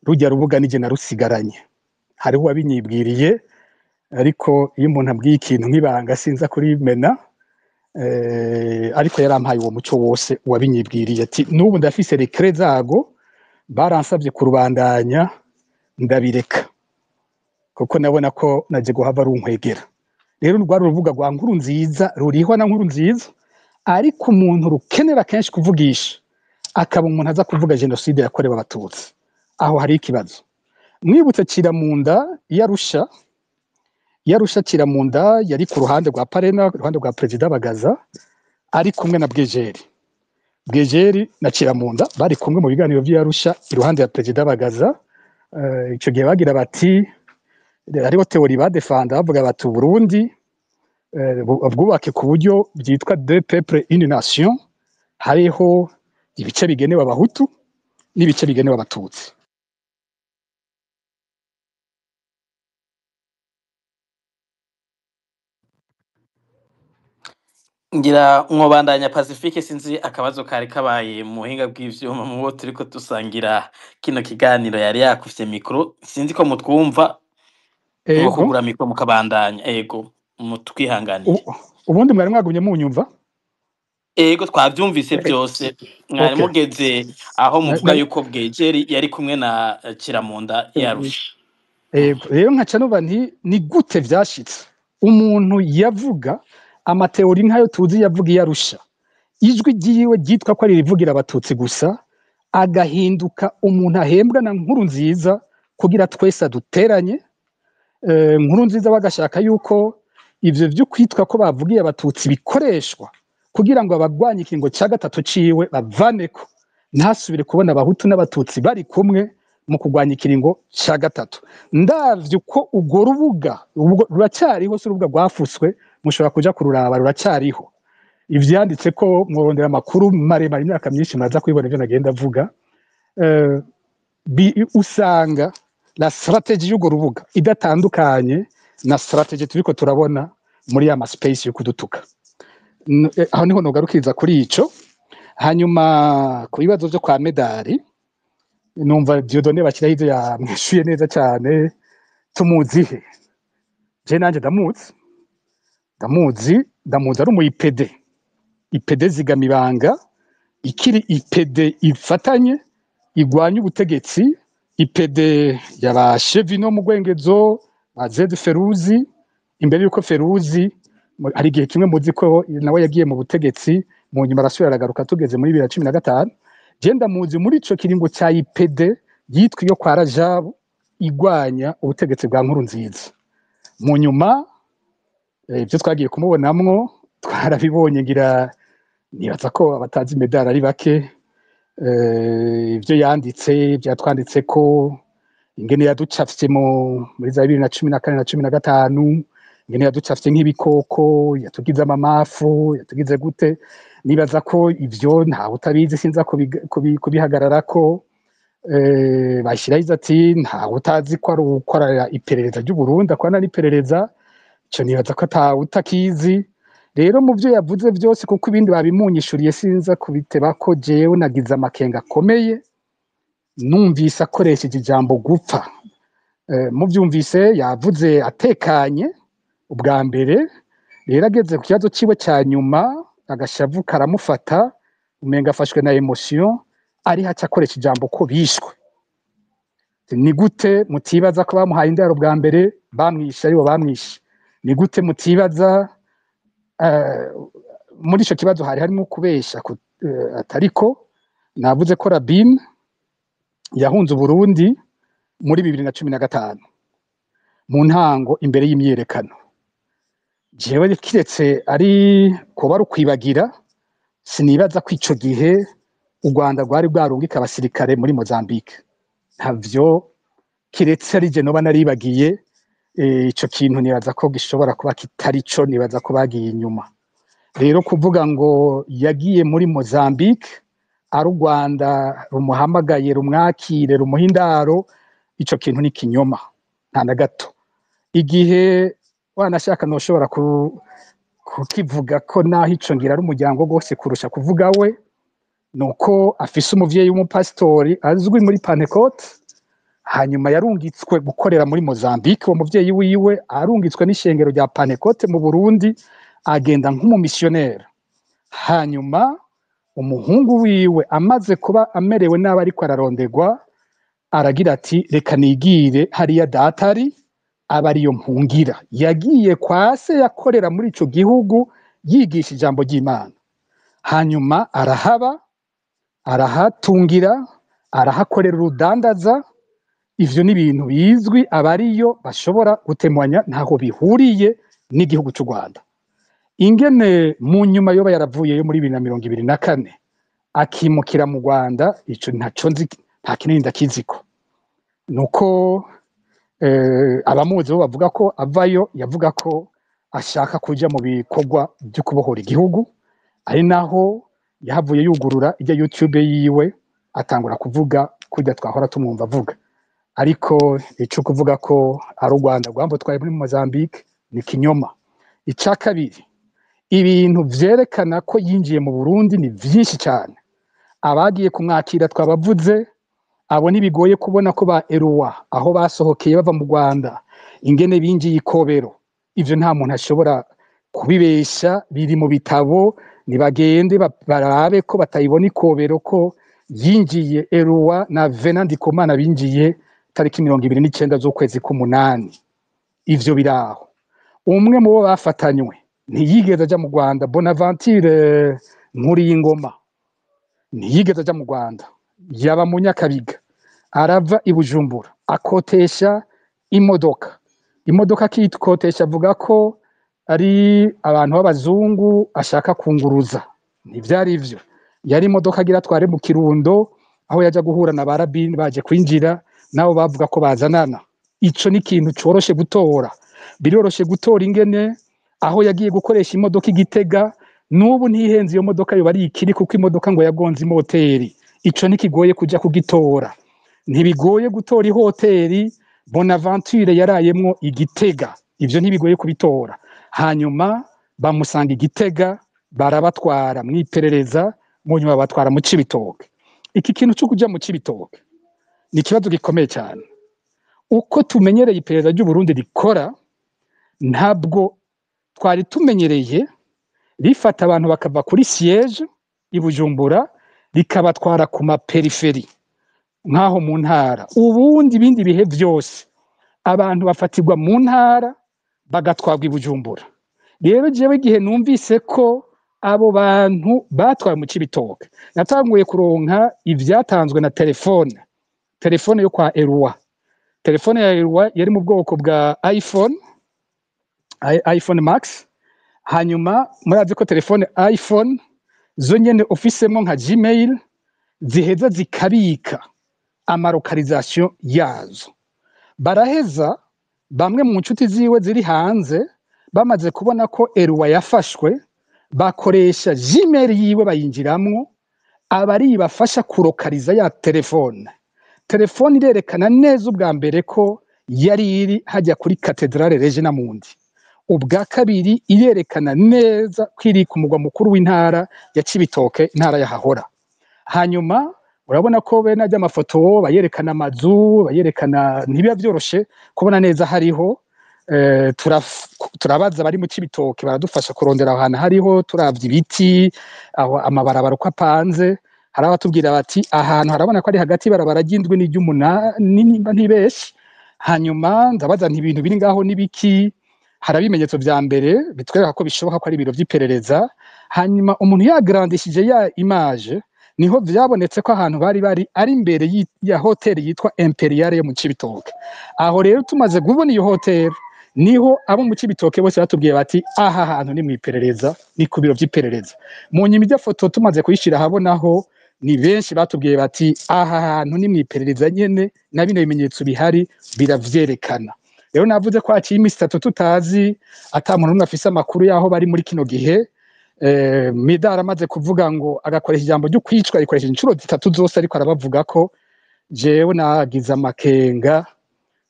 rujya rubuga nije narusigaranye. Hari uwabinyibwiriye, ariko iyo umuntu abwiye ikintu nk'ibanga sinza kuri mena, ariko yarampaye uwo muco wose wabinyibwiriye ati n'ubu ndafise recret zago, baransabye kurubandanya ndabireka kuko nabona ko naje guhava runkwegera. Rero rwari urubuga rwa nkuru nziza rurihwa na nkuru nziza, ariko umuntu rukenera kenshi kuvugisha akaba umuntu aza kuvuga genocide yakorewe abatutsi, aho hari ikibazo. Mwibutse Kiramunda yarusha Kiramunda yari ku ruhande rwa Parena, ruhande rwa President Bagaza, ari kumwe na Bwejeri na Kiramunda bari kumwe mu biganiro by'Arusha iruhande ya President Bagaza. Ico gihe bagira bati hariho teori badefanda bavuga bati Burundi bwubake ku buryo byitwa deux peuples une nation, hariho ibice bigenewe abahutu n'ibice bigenewe abatutsi. Ngira mwobandanya Pacifique, sinzi akabazo kari kabaye mu buhinga bw'ivyuma mu bo turiko dusangira kino kiganiro yari yakufye mikro, sinzi ko mutwumva ngo kugura mikro mukabandanya. Ego mutwihanganiye. Ubundi mwari mwagumye munyumva? Ego twavyumvise byose, mwari mugeze aho muvuga yuko Bwejeri yari kumwe na Kiramunda yarusha. Ego rero nkaca nuba nti ni gute vyashitse umuntu yavuga amateori nkayo tuzi yavuga yarusha, ijwi ryiwe ryitwa ko ari rivugira abatutsi gusa, agahinduka umuntu ahembwa na nkuru nziza kugira twese duteranye. Nkuru nziza bagashaka yuko ivyo byo kwitwa ko bavugiye abatutsi bikoreshwa kugira ngo abagwanye ikingo cya gatatu ciwe bavaneko, ntasubire kubona abahutu n'abatutsi bari kumwe mu kugwanya ikiringo cya gatatu. Ndavye uko ugo rubuga ruracyariho, si urubuga rwafuswe, mushobora kuja kururaba ruracyariho. Ivyanditse ko murondera amakuru maremare imyaka myinshi maza kwibona ivyo nagenda avuga, usanga la strategie y'ugo rubuga idatandukanye na strategy turiko turabona muri ya space yo kudutuka. Aho niho nogarukiriza kuri ico. Hanyuma ku bibazo byo kwa medali numva Dieudonné Bakiraho ivyo yamwishuye neza cyane. Tumuzihe je nanje ndamuzi ari mu IPD zigamibanga ikiri IPD ifatanye igwanya ubutegetsi, IPD yaba Chevino mu Gwengezo, Azed Feruzi. Imbere yuko Feruzi hari igihe kimwe muzi ko nawe yagiye mu butegetsi, mu nyuma arasubira aragaruka tugeze muri 2015. Je ndamuzi muri ico kiringo cya IPD yitwa iyo kwa Rajabu igwanya ubutegetsi bwa Nkurunziza. Mu nyuma ibyo twagiye kumubonamwo twarabibonye, ngira nibaza ko abatazi medali ari bake. Ibyo yanditse byatwanditse ko ingene yaducafye muri za 2014 na 2015, ingene yaducafye nk'ibikoko, yatugize amamafu, yatugize gute. Nibaza ko ibyo nta utabizi sinza kubihagarara ko bashyiraho ati nta utazi ko ari ukora iperereza ry'u Burundi, akwana n'iperereza. Cyo nibaza ko utakizi. Rero mu byo yavuze byose, kuko ibindi babimunyishuriye sinza kubiteba, ko jewe nagize amakenga akomeye numvise akoresheje ijambo gupfa. Mubyumvise yavuze atekanye ubwa mbere, rero ageze ku kibazo ciwe cya nyuma agashavu karamufata, umenga afashwe na emotion, ari haca akoresha ijambo ko bishwe. Ni gute mutibaza ko bamuhaye indaro bwa mbere bamwishe, aribo bamwishe? Ni gute mutibaza muri ico kibazo harimo kubesha atariko? Navuze ko Rabin yahunze Burundi muri 2015 mu ntango imbere y'imyerekano. Jewe kiretse ari kuba ari ukwibagira, sinibaza ko ico gihe u Rwanda rwari bwarungika abasirikare muri Mozambique. Ntavyo, kiretse ari je noba naribagiye. Ico kintu nibaza ko gishobora kuba kitari co, nibaza ko bagiye inyuma. Rero kuvuga ngo yagiye muri Mozambique ari u Rwanda rumuhamagaye rumwakire rumuhindaro, ico kintu ni kinyoma nta na gato. Igihe wanashaka noshobora kukivuga ko naho ico ngira ari umuryango gose kurusha kuvuga we, nuko afise umuvyeyi w'umupasitori azwi muri Pentecote, hanyuma yarungitswe gukorera muri Mozambique. Uwo muvyeyi wiwe arungitswe n'ishengero rya Pentecote mu Burundi, agenda nk'umumissionnaire. Hanyuma umuhungu wiwe amaze kuba amerewe nabi ariko ararondegwa, aragira ati reka nigire hariya datari aba ariyo mpungira. Yagiye kwa se yakorera muri ico gihugu yigisha ijambo ry'Imana, hanyuma arahaba, arahatungira, arahakorera urudandaza. Ivyo ni ibintu bizwi, abariyo bashobora gutemwanya ntaho bihuriye n'igihugu cy'u Rwanda. Ingene mu nyuma yoba yaravuyeyo muri 2024 akimukira mu Rwanda, ico ntaco nzi, nta kinini ndakiziko. Nuko abamuzi bo bavuga ko avayo yavuga ko ashaka kuja mu bikorwa byo kubohora igihugu, ari naho yahavuye yugurura ijya YouTube yiwe atangura kuvuga kujya twahora tumwumva avuga. Ariko ico kuvuga ko ari u Rwanda rwambo twaye muri Mozambique ni kinyoma. Ica kabiri, ibintu vyerekana ko yinjiye mu Burundi ni vyinshi cyane. Abagiye kumwakira twabavuze, abo nibigoye kubona ko ba Eruwa aho basohokeye bava mu Rwanda ingene binjiye Ikobero. Ivyo nta muntu ashobora kubibesha, biri mu bitabo, nibagende barabe ko batayibona Ikobero ko yinjiye. Eruwa na Venant Ndikumana binjiye tariki 29 z'ukwezi k'umunani. Ivyo biraho. Umwe mu bo bafatanywe ntiyigeze aja mu Rwanda, Bonaventure Nkuriyingoma ntiyigeze aja mu Rwanda, yaba mu Nyakabiga, arava i Bujumbura akotesha imodoka akitotesha, avuga ko ari abantu b'abazungu ashaka kunguruza. Ntivyari ivyo, yari imodoka agira tware mu Kirundo, aho yaja guhura na barabini baje kwinjira, nabo bavuga ko bazanana. Ico ni ikintu coroshe gutora, biroroshe gutora ingene aho yagiye gukoresha imodoka Igitega, nubu ntihenze iyo modoka yo bari ikiri, kuko imodoka ngo yagonze imoteri. Ico nikigoye kuja kugitora, ntibigoye gutora ihoteri Bonaventure yarayemwo Igitega, ivyo ntibigoye kubitora. Hanyuma bamusanga Igitega, barabatwara mwiperereza, mu nyuma batwara mu Cibitoke. Iki kintu cyo kuja mu Cibitoke ni ikibazo gikomeye cyane. Uko tumenyereye iperereza ry'u Burundi rikora, ntabwo twari tumenyereye rifata abantu bakava kuri siège i Bujumbura rikabatwara ku maperiferi nkaho mu ntara. Ubundi ibindi bihe byose abantu bafatirwa mu ntara bagatwarwa i Bujumbura. Rero jewe igihe numvise ko abo bantu batwaye mu Cibitoke, natanguye kuronka ivyatanzwe na telefone yo kwa Eloi. Telefone ya Eloi yari mu bwoko bwa iPhone Max. Hanyuma murazi ko telefone iPhone zo nyene ofisemo nka Gmail ziheza zikabika amalokalization yazo. Baraheza bamwe mu nshuti ziwe ziri hanze bamaze kubona ko Eloi yafashwe, bakoresha Gmail yiwe bayinjiramwo, abari bafasha kurokaliza ya telefone. Telefone irerekana neza ubwa mbere ko yari iri hajya kuri Cathedrale Regina Mundi. Ubwa kabiri irerekana neza kwiri ku mugwa mukuru w'intara ya Cibitoke, intara ya Hahora. Hanyuma urabona ko bene ajya amafoto bayerekana amazu, bayerekana ntibiba byoroshe kubona neza hariho. Turabaza bari mu Cibitoke baradufasha kurondera ahantu hariho, turavye ibiti aho amabarabara uko apanze. Hari abatubwira bati ahantu harabona ko ari hagati barabara ry'indwi n'iry'umunani nimba ntibeshi. Hanyuma ndabaza nti ibintu biri ngaho nibiki, hari ibimenyetso vya mbere bitwereka ko bishoboka ko ari ibiro vy'iperereza. Hanyuma umuntu yagrandishije ya image, niho vyabonetse ko ahantu bari ari imbere ya hoteli yitwa Imperiale yo mu Cibitoke. Aho rero tumaze kubona iyo hoteli, niho abo mu Cibitoke bose batubwiye bati aha hantu ni mwiperereza, ni ku biro vy'iperereza. Mu nyuma ijya foto tumaze kuyishira habonaho, ni benshi batubwiye bati aha hantu ni mwiperereza nyene, na bino bimenyetso bihari biravyerekana. Rero navuze ko haciye imisi 3 tutazi, ata muntu n'umwe afise amakuru yaho bari muri kino gihe. Midara amaze kuvuga ngo agakoresha ijambo ryo kwicwa, rikoresha inshuro 3 zose, ariko arabavuga ko jewe nagize amakenga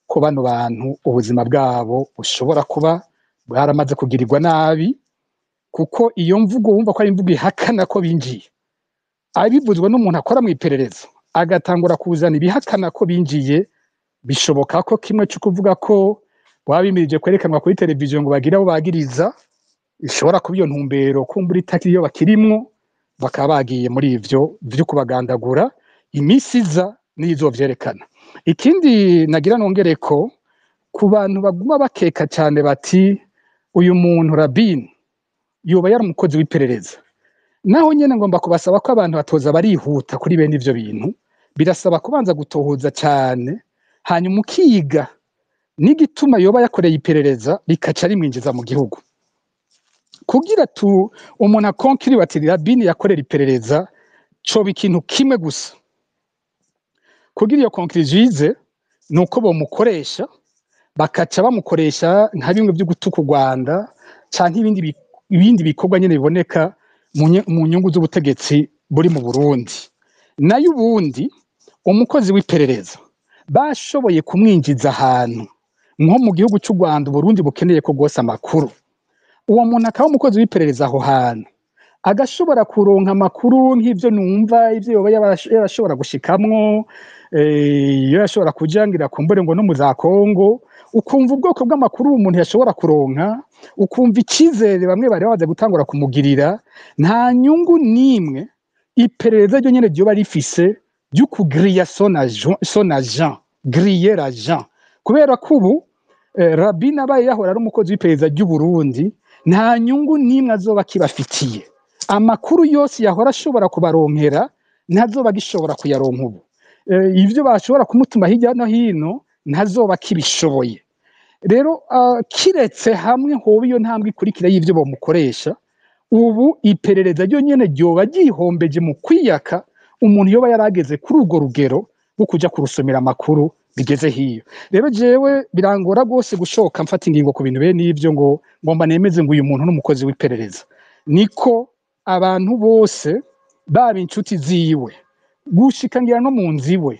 ko bano bantu ubuzima bwabo bushobora kuba bwaramaze kugirirwa nabi, kuko iyo mvugo wumva ko ari imvugo ihakana ko binjiye. Abivuzwe n'umuntu akora mu iperereza agatangura kuzana ibihakana ko binjiye, bishoboka ko kimwe cyo kuvuga ko wabimirije kwerekanwa kuri televiziyo ngo bagira abo bagiriza, ishobora kuba iyo ntumbero kumbura itaki iyo bakirimwo, bakaba bagiye muri ivyo byo kubagandagura. Imisi iza nizo vyerekana. Ikindi nagira nongere ko ku bantu baguma bakeka cyane bati uyu muntu Rabin yoba yari umukozi w'iperereza, naho nyene ngomba kubasaba ko abantu batoza barihuta kuri bene ivyo bintu. Birasaba kubanza gutohoza cyane, hanyuma ukiga n'igituma yoba yakoreye iperereza rikaca rimwinjiza mu gihugu. Kugira umuntu akonkiri bati Rabin yakorera iperereza, coba ikintu kimwe gusa. Kugira iyo conclusion nuko bomukoresha, bakaca bamukoresha nka bimwe byo gutuka u Rwanda canke ibindi bikorwa nyene biboneka mu nyungu z'ubutegetsi buri mu Burundi. Nayo ubundi umukozi w'iperereza bashoboye kumwinjiza ahantu nko mu gihugu cy'u Rwanda, Burundi bukeneye ko gose amakuru. Uwo muntu akaba umukozi w'iperereza aho hantu, agashobora kuronka amakuru nk'ivyo numva ivyo yoba yarashobora gushikamwo, iyo yashobora kujangira kumbure ngo no mu za Kongo, ukumva ubwoko bw'amakuru umuntu yashobora kuronka, ukumva ikizere bamwe bari baza gutangura kumugirira. Nta nyungu nimwe iperereza ryo nyene ryoba rifise ryo kugriya son agent, griller l'agent, kubera ko ubu Rabin abaye yahora ari umukozi w'iperereza ry'u Burundi, nta nyungu nimwe azoba kibafitiye. Amakuru yose yahora ashobora kubaronkera ntazoba gishobora kuyaronka ubu. Ivyo bashobora kumutuma hirya no hino ntazoba kibishoboye. Rero kiretse hamwe hoba iyo ntambwe ikurikira y'ivyo bomukoresha, ubu iperereza ryo nyene ryoba ryihombeje mu kwiyaka umuntu yoba yarageze kuri urwo rugero rwo kuja kurusomera amakuru bigeze hiyo. Rero jewe birangora gose gushoka mfata ingingo ku bintu bene ivyo ngo ngomba nemeze ngo uyu muntu n'umukozi w'iperereza. Niko abantu bose baba inshuti ziwe, gushikangira no mu nziwe,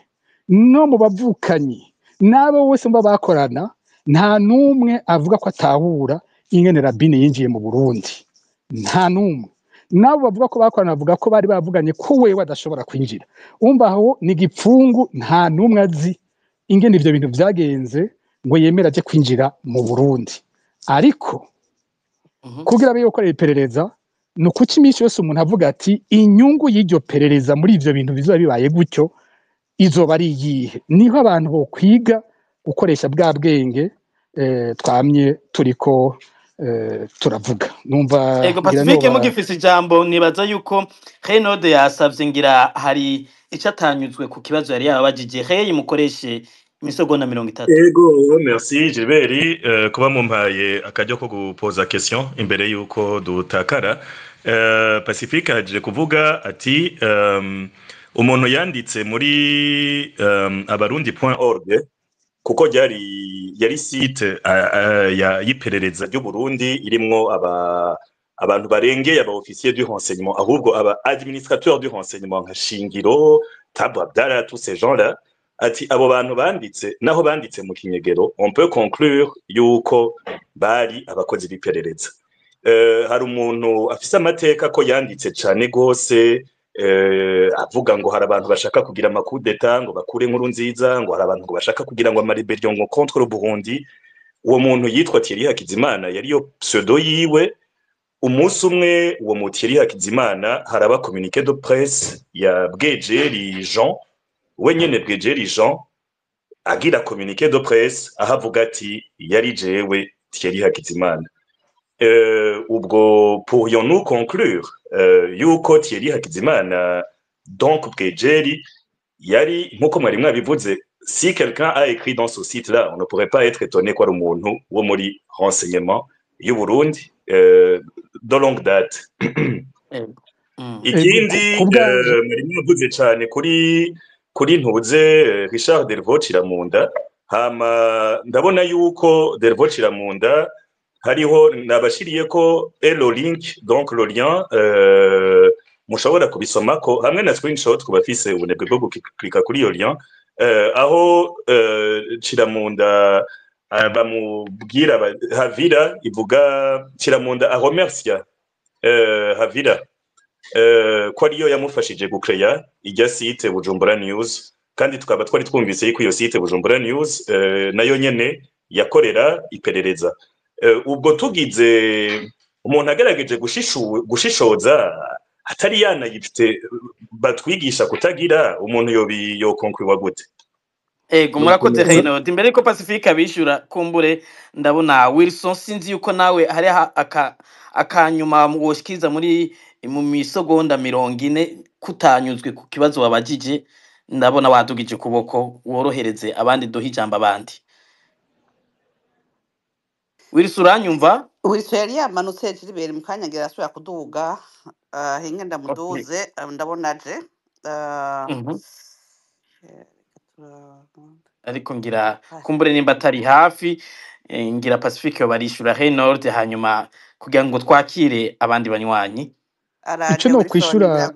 no mu bavukanyi, nabo bose mba bakorana, nta numwe avuga ko atahura ingene Rabine yinjiye mu Burundi, nta numwe. Nabo bavuga ko bakorana bavuga ko bari bavuganye ko wewe adashobora kwinjira. Umva aho ni gipfungu, nta numwe azi ingene ivyo bintu vyagenze ngo yemera aje kwinjira mu Burundi. Ariko kugira abe yokorera iperereza no kuki iminsi yose umuntu avuga ati inyungu y'iryo perereza muri ivyo bintu bizoba bibaye gutyo izoba ari iyihe. Niho abantu bo kwiga gukoresha bwa bwenge twamye turiko turavuga. Numva Ego Pacifique mugifise ijambo nibaza yuko Renode yasavye ngira hari icatanyuzwe ku kibazo yari yabajije. Hey mukoreshe imisogonda 30. Ego merci Gilbert kuba mumpaye akajyo ko gupoza question imbere yuko dutakara. Pacifique haje kuvuga ati umuntu yanditse muri abarundi.org kuko yari site yiperereza ry'u Burundi irimwo abantu barengeye aba officier du renseignement, ahubwo aba administrateur du renseignement nka Shingiro, Tabu Abdallah, tous ces gens là, ati abo bantu banditse naho banditse mu kinyegero, on peut conclure yuko bari abakozi b'iperereza. Hari umuntu afise amateka ko yanditse cane gose avuga ngo hari abantu bashaka kugira amacoup d'etat ngo bakure inkuru nziza, ngo hari abantu ngo bashaka kugira ngo amaribellion ngo contre le Burundi. Uwo muntu yitwa Thierry Hakizimana yari yo pseudo yiwe. Umunsi umwe uwo mu Thierry Hakizimana haraba communiqué de presse ya Bwejeri Jean, we nyene Bwejeri Jean agira communiqué de presse ahavuga ati yari jewe Thierry Hakizimana. Ubwo pourrions-nous conclure yuko Thierry Hakizimana donc Bwejeri yari nkuko mwari mwabivuze, si quelqu'un a écrit dans ce site là, on ne pourrait pas être étonné ko ari umuntu wo muri renseignement y'u Burundi de longue date. Ikindi mwari mwavuze cyane kuri ntuze Richard Delvaux Ciramunda, hama ndabona yuko Delvaux Ciramunda hariho nabashiriye ko le link, donc le lien mushobora kubisomako hamwe na screenshot kubafise ubunebwe bwo guklika kuri iyo lien aho Ciramunda bamubwira Havira ivuga Ciramunda a remercia Havira ko ariyo yamufashije gucreya ijya site Bujumbura News, kandi tukaba twari twumvise yuko iyo site Bujumbura News nayo nyene yakorera iperereza. Ubwo tugize umuntu agerageje gushishoza atari yanayifite batwigisha kutagira, umuntu yo conclure gute? Ego murakoze Renode. Imbere ko Pacifique abishura kumbure ndabona Wilson, sinzi yuko nawe hari akanyuma woshikiriza mu misogonda 40 kutanyuzwe ku kibazo wabajije. Ndabona wadugije kuboko worohereze abandi doha ijambo abandi. Wilson uranyumva? Wilson yari yamanutse Gilbert mu kanya ngira asubira kuduga hinge ndamuduze ndabona aje ariko ngira kumbure nimba atari hafi ngira Pacifique barishura Renode hanyuma kugira ngo twakire abandi banywanyi. Ico no kwishura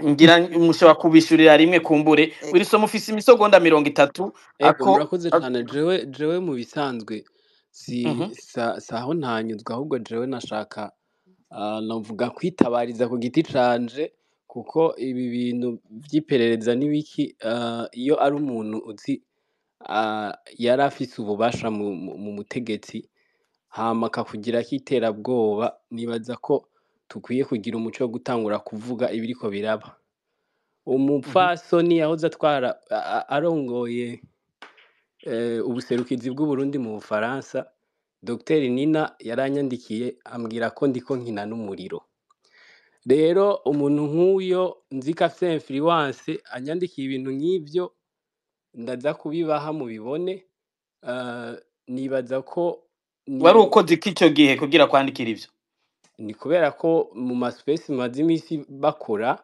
ngira mushobora kubishurira rimwe kumbure. Wilson mufise imisogonda 30. Ego murakoze cyane. Jewe mu bisanzwe saho ntanyuzwa, ahubwo jewe nashaka navuga kwitabariza ku giti canje, kuko ibi bintu by'iperereza n'ibiki iyo ari umuntu uzi yari afise ububasha mu mutegetsi hama akakugira kiterabwoba, nibaza ko tukwiye kugira umuco wo gutangura kuvuga ibiriko biraba. Umupfasoni yahoze atwara arongoye ubuserukizi bw'u Burundi mu Bufaransa, Dr Nina yaranyandikiye ambwira ko ndiko nkina n'umuriro. Rero umuntu nk'uyo nzi ko afite influence anyandikiye ibintu nk'ivyo, ndaza kubibaha mu bibone. Nibaza ko wari ukoze icyo gihe kugira kwandikira ivyo. Ni kubera ko mu maspace mazi imisi bakora,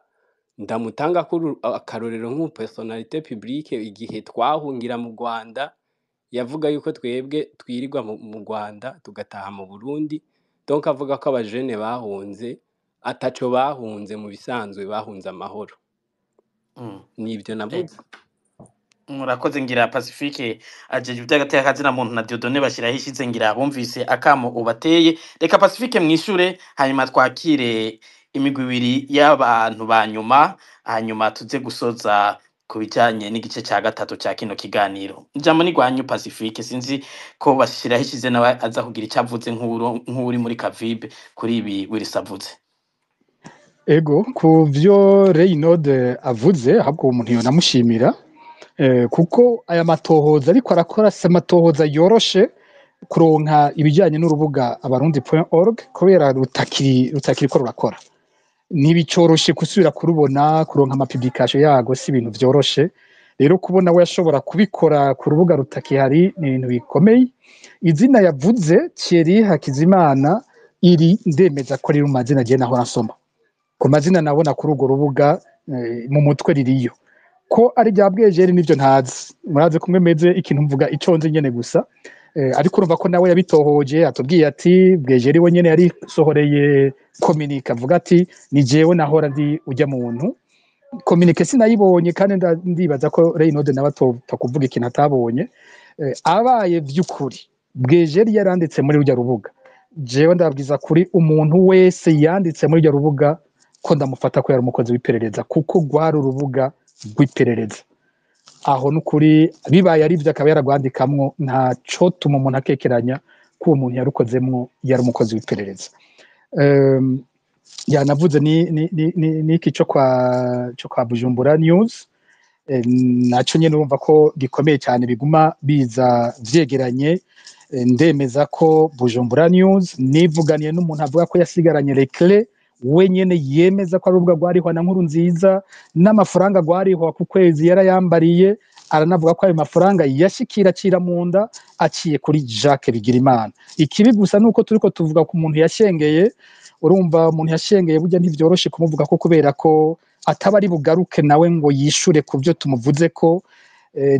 ndamutanga ko akarorero nk'u personnalité publique igihe twahungira mu Rwanda yavuga yuko twebwe twirirwa mu Rwanda tugataha mu Burundi, donc avuga ko abajene bahunze ataco bahunze, mu bisanzwe bahunze amahoro. Nivyo navuze. murakoze ngira Pacifique ajeje by'agateka kazina muntu na Dieudonné Bashiraho ishize ngira bumvise akamo ubateye. Reka Pacifique mwishure hanyuma twakire imigwi ibiri y'abantu banyuma hanyuma tuze gusoza ku bijanye n'igice cya gatatu cya kino kiganiro. Ijambo ni gwanyu Pacifique, sinzi ko Bashiraho ishize nawe aza kugira icyo avuze nk'uri muri Kavibe kuri ibi wirisavuze. Ego ku vyo Reynode avuze ahubwo umuntu yonamushimira kuko aya matohoza ariko arakora se matohoza yoroshe kuronka ibijyanye n'urubuga abarundi.org kubera rutakiri ko rurakora ntibicoroshe gusubira kurubona kuronka amapublication yago si ibintu vyoroshe rero kubona we yashobora kubikora ku rubuga rutakihari ni ibintu bikomeye. Izina yavuze Thierry Hakizimana iri ndemeza ko riri mu mazina je naho nasoma ku mazina nabona kuri urwo rubuga mu mutwe ririyo ko ari rya Bwejeri nivyo ntazi muraze kumwe meze ikintu mvuga iconze nyene gusa ariko urumva ko nawe yabitohoje atubwiye ati Bwejeri we nyene yari sohoreye communique avuga ati ni jewe nahora ndi ujya muntu communique sinayibonye kandi ndibaza ko Reynode nawe atakuvuga ikintu atabonye abaye vy'ukuri Bwejeri yaranditse muri urya rubuga jewe ndabwiza kuri umuntu wese yanditse muri urya rubuga ko ndamufata ko yari umukozi w'iperereza kuko gwari urubuga rw'iperereza aho nukuri bibaye ari byo akaba yaragwandikamwo ntaco tuma umuntu akekeranya ko umuntu yarukozemwo yari umukozi w'iperereza. Yanavuze ni iki cyo kwa Bujumbura News naco nyene urumva ko gikomeye cyane biguma biza vyegeranye. Ndemeza ko Bujumbura News nivuganiye n'umuntu avuga ko yasigaranye lekle wenyene yemeza ko ari ubwa gwariho na nkuru nziza n'amafaranga gwariho ku kwezi yarayambariye aranavuga ko ayo mafaranga yashikira munda aciye kuri Jacques Bigirimana. Ikibi gusa nuko turiko tuvuga ku muntu yashengeye urumva umuntu yashengeye burya ntivyoroshe kumuvuga ko kubera ko ataba ari bugaruke nawe ngo yishure ku byo tumuvuze ko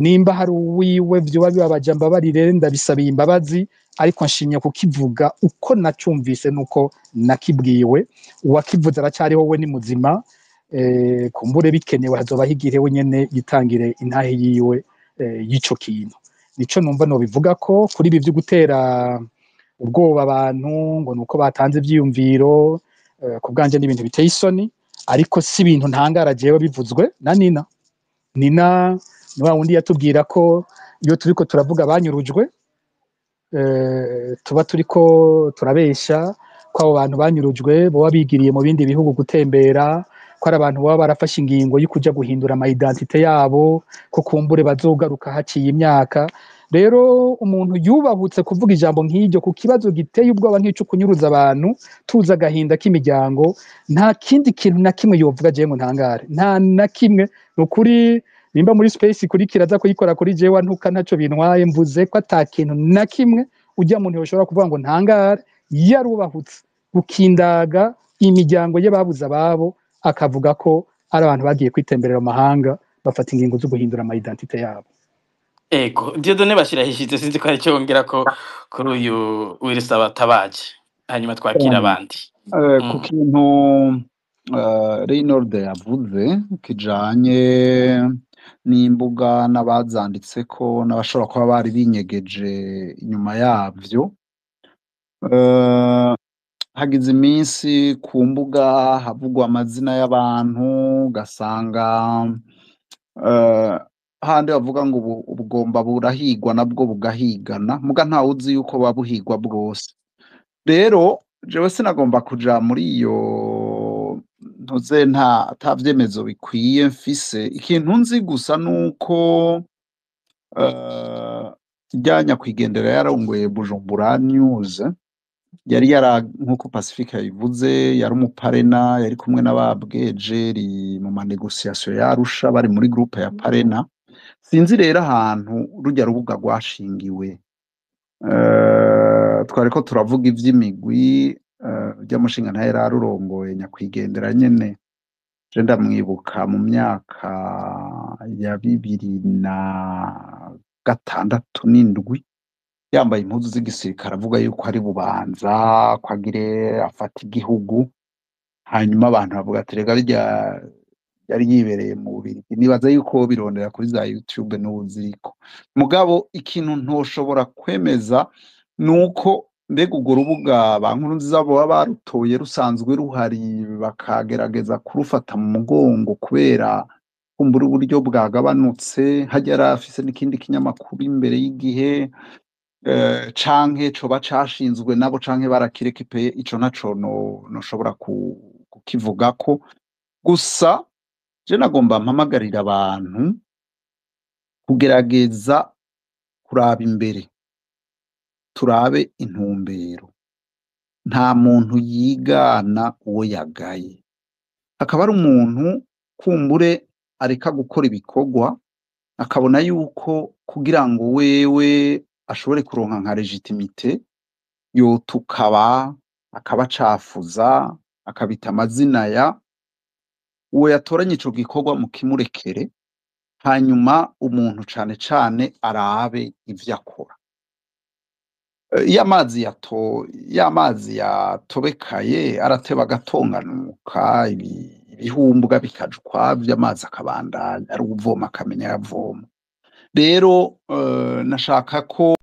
nimba hari uwiwe vyo babibabaje mbabarire ndabisabiye imbabazi ariko nshimye kukivuga uko nacumvise nuko nakibwiwe uwakivuze aracyariho we ni muzima kumbure bikenewe hazoba higirewe nyene yitangire intahe yiwe y'ico kintu nico numva no bivuga ko kuri ibi byo gutera ubwoba abantu ngo nuko batanze ivyiyumviro ku bwanje n'ibintu biteye isoni ariko si ibintu ntangara jewe bivuzwe na Nina niwa wundi yatubwira ko iyo turiko turavuga banyurujwe tuba turiko turabesha ko abo bantu banyurujwe bo bigiriye mu bindi bihugu gutembera ko ari abantu baba barafashe ingingo yo kuja guhindura ama identite yabo ko kumbure bazogaruka haciye imyaka. Rero umuntu yubahutse kuvuga ijambo nk'iryo ku kibazo giteye ubwoba nk'ico kunyuruza abantu tuza gahinda k'imiryango nta kindi kintu na kimwe yovuga je ngo ntangare nta na kimwe nukuri nimba muri space kuri kiraza kuyikora kuri jewe ntuka ntaco bintwaye mvuze ko atakintu na kimwe ujya muntu yoshobora kuvuga ngo ntangare yarubahutse gukindaga imiryango ye babuza babo akavuga ko ari abantu bagiye kwitemberera mu mahanga bafata ingingo zo guhindura ama identite yabo. Ego Dieudonné Bashiraho ishize sinzi ko ari cyo wongera ko kuri uyu wirisaba tabaje hanyuma twakira abandi ku kintu Reynolds yavuze kijanye n'imbuga n'abazanditse ko n'abashobora kuba bari binyegeje inyuma yavyo hagize iminsi ku mbuga havugwa amazina y'abantu ugasanga handi bavuga ngo ubugomba burahigwa nabwo bugahigana muga ntawe uzi yuko babuhigwa bwose. Rero jewe sinagomba kuja muri iyo ntuze nta vyemezo bikwiye mfise ikintu nzi gusa nuko ryanya kwigendera yarongoye Bujumbura News yari nkuko Pacifique yabivuze yari umuparena yari kumwe n'ababwejeri mu manegociation yarusha bari muri groupe ya parena. Sinzi rero ahantu rujya rubuga rwashingiwe twariko turavuga ivy'imigwi ry'amushinga ntaye rarurongoye nyakwigendera nyene je ndamwibuka mu myaka ya 2006 7 yambaye impuzu z'igisirikare avuga yuko ari bubanza kwagire afata igihugu hanyuma abantu bavuga ati rega yari yibereye mu Bubiligi nibaza yuko birondera kuri za YouTube n'ubu ziriko mugabo ikintu ntoshobora kwemeza nuko mbega urwo rubuga ba Nkurunziza baba barutoye rusanzwe ruhari bakagerageza kurufata mu mugongo kubera kumbura uburyo bwagabanutse hajya yarafise n'ikindi kinyamakuru imbere y'igihe canke coba cashinzwe nabo canke barakirekipeye ico naco noshobora kukivugako gusa je nagomba mpamagarira abantu kugerageza kuraba imbere turabe intumbero nta muntu yigana uwo yagaye akaba ari umuntu kumbure areka gukora ibikorwa akabona yuko kugira ngo wewe ashobore kuronka nka legitimite yotukaba akabacafuza akabita amazina ya uwo yatoranye ico gikorwa mu kimurekere hanyuma umuntu cane cane arabe ivyo akora iyo amazi yatobekaye arateba agatonganuka ibihumbwa bikaja ukwavyo amazi akabandanya ari uvoma akamenya yavoma rero nashaka ko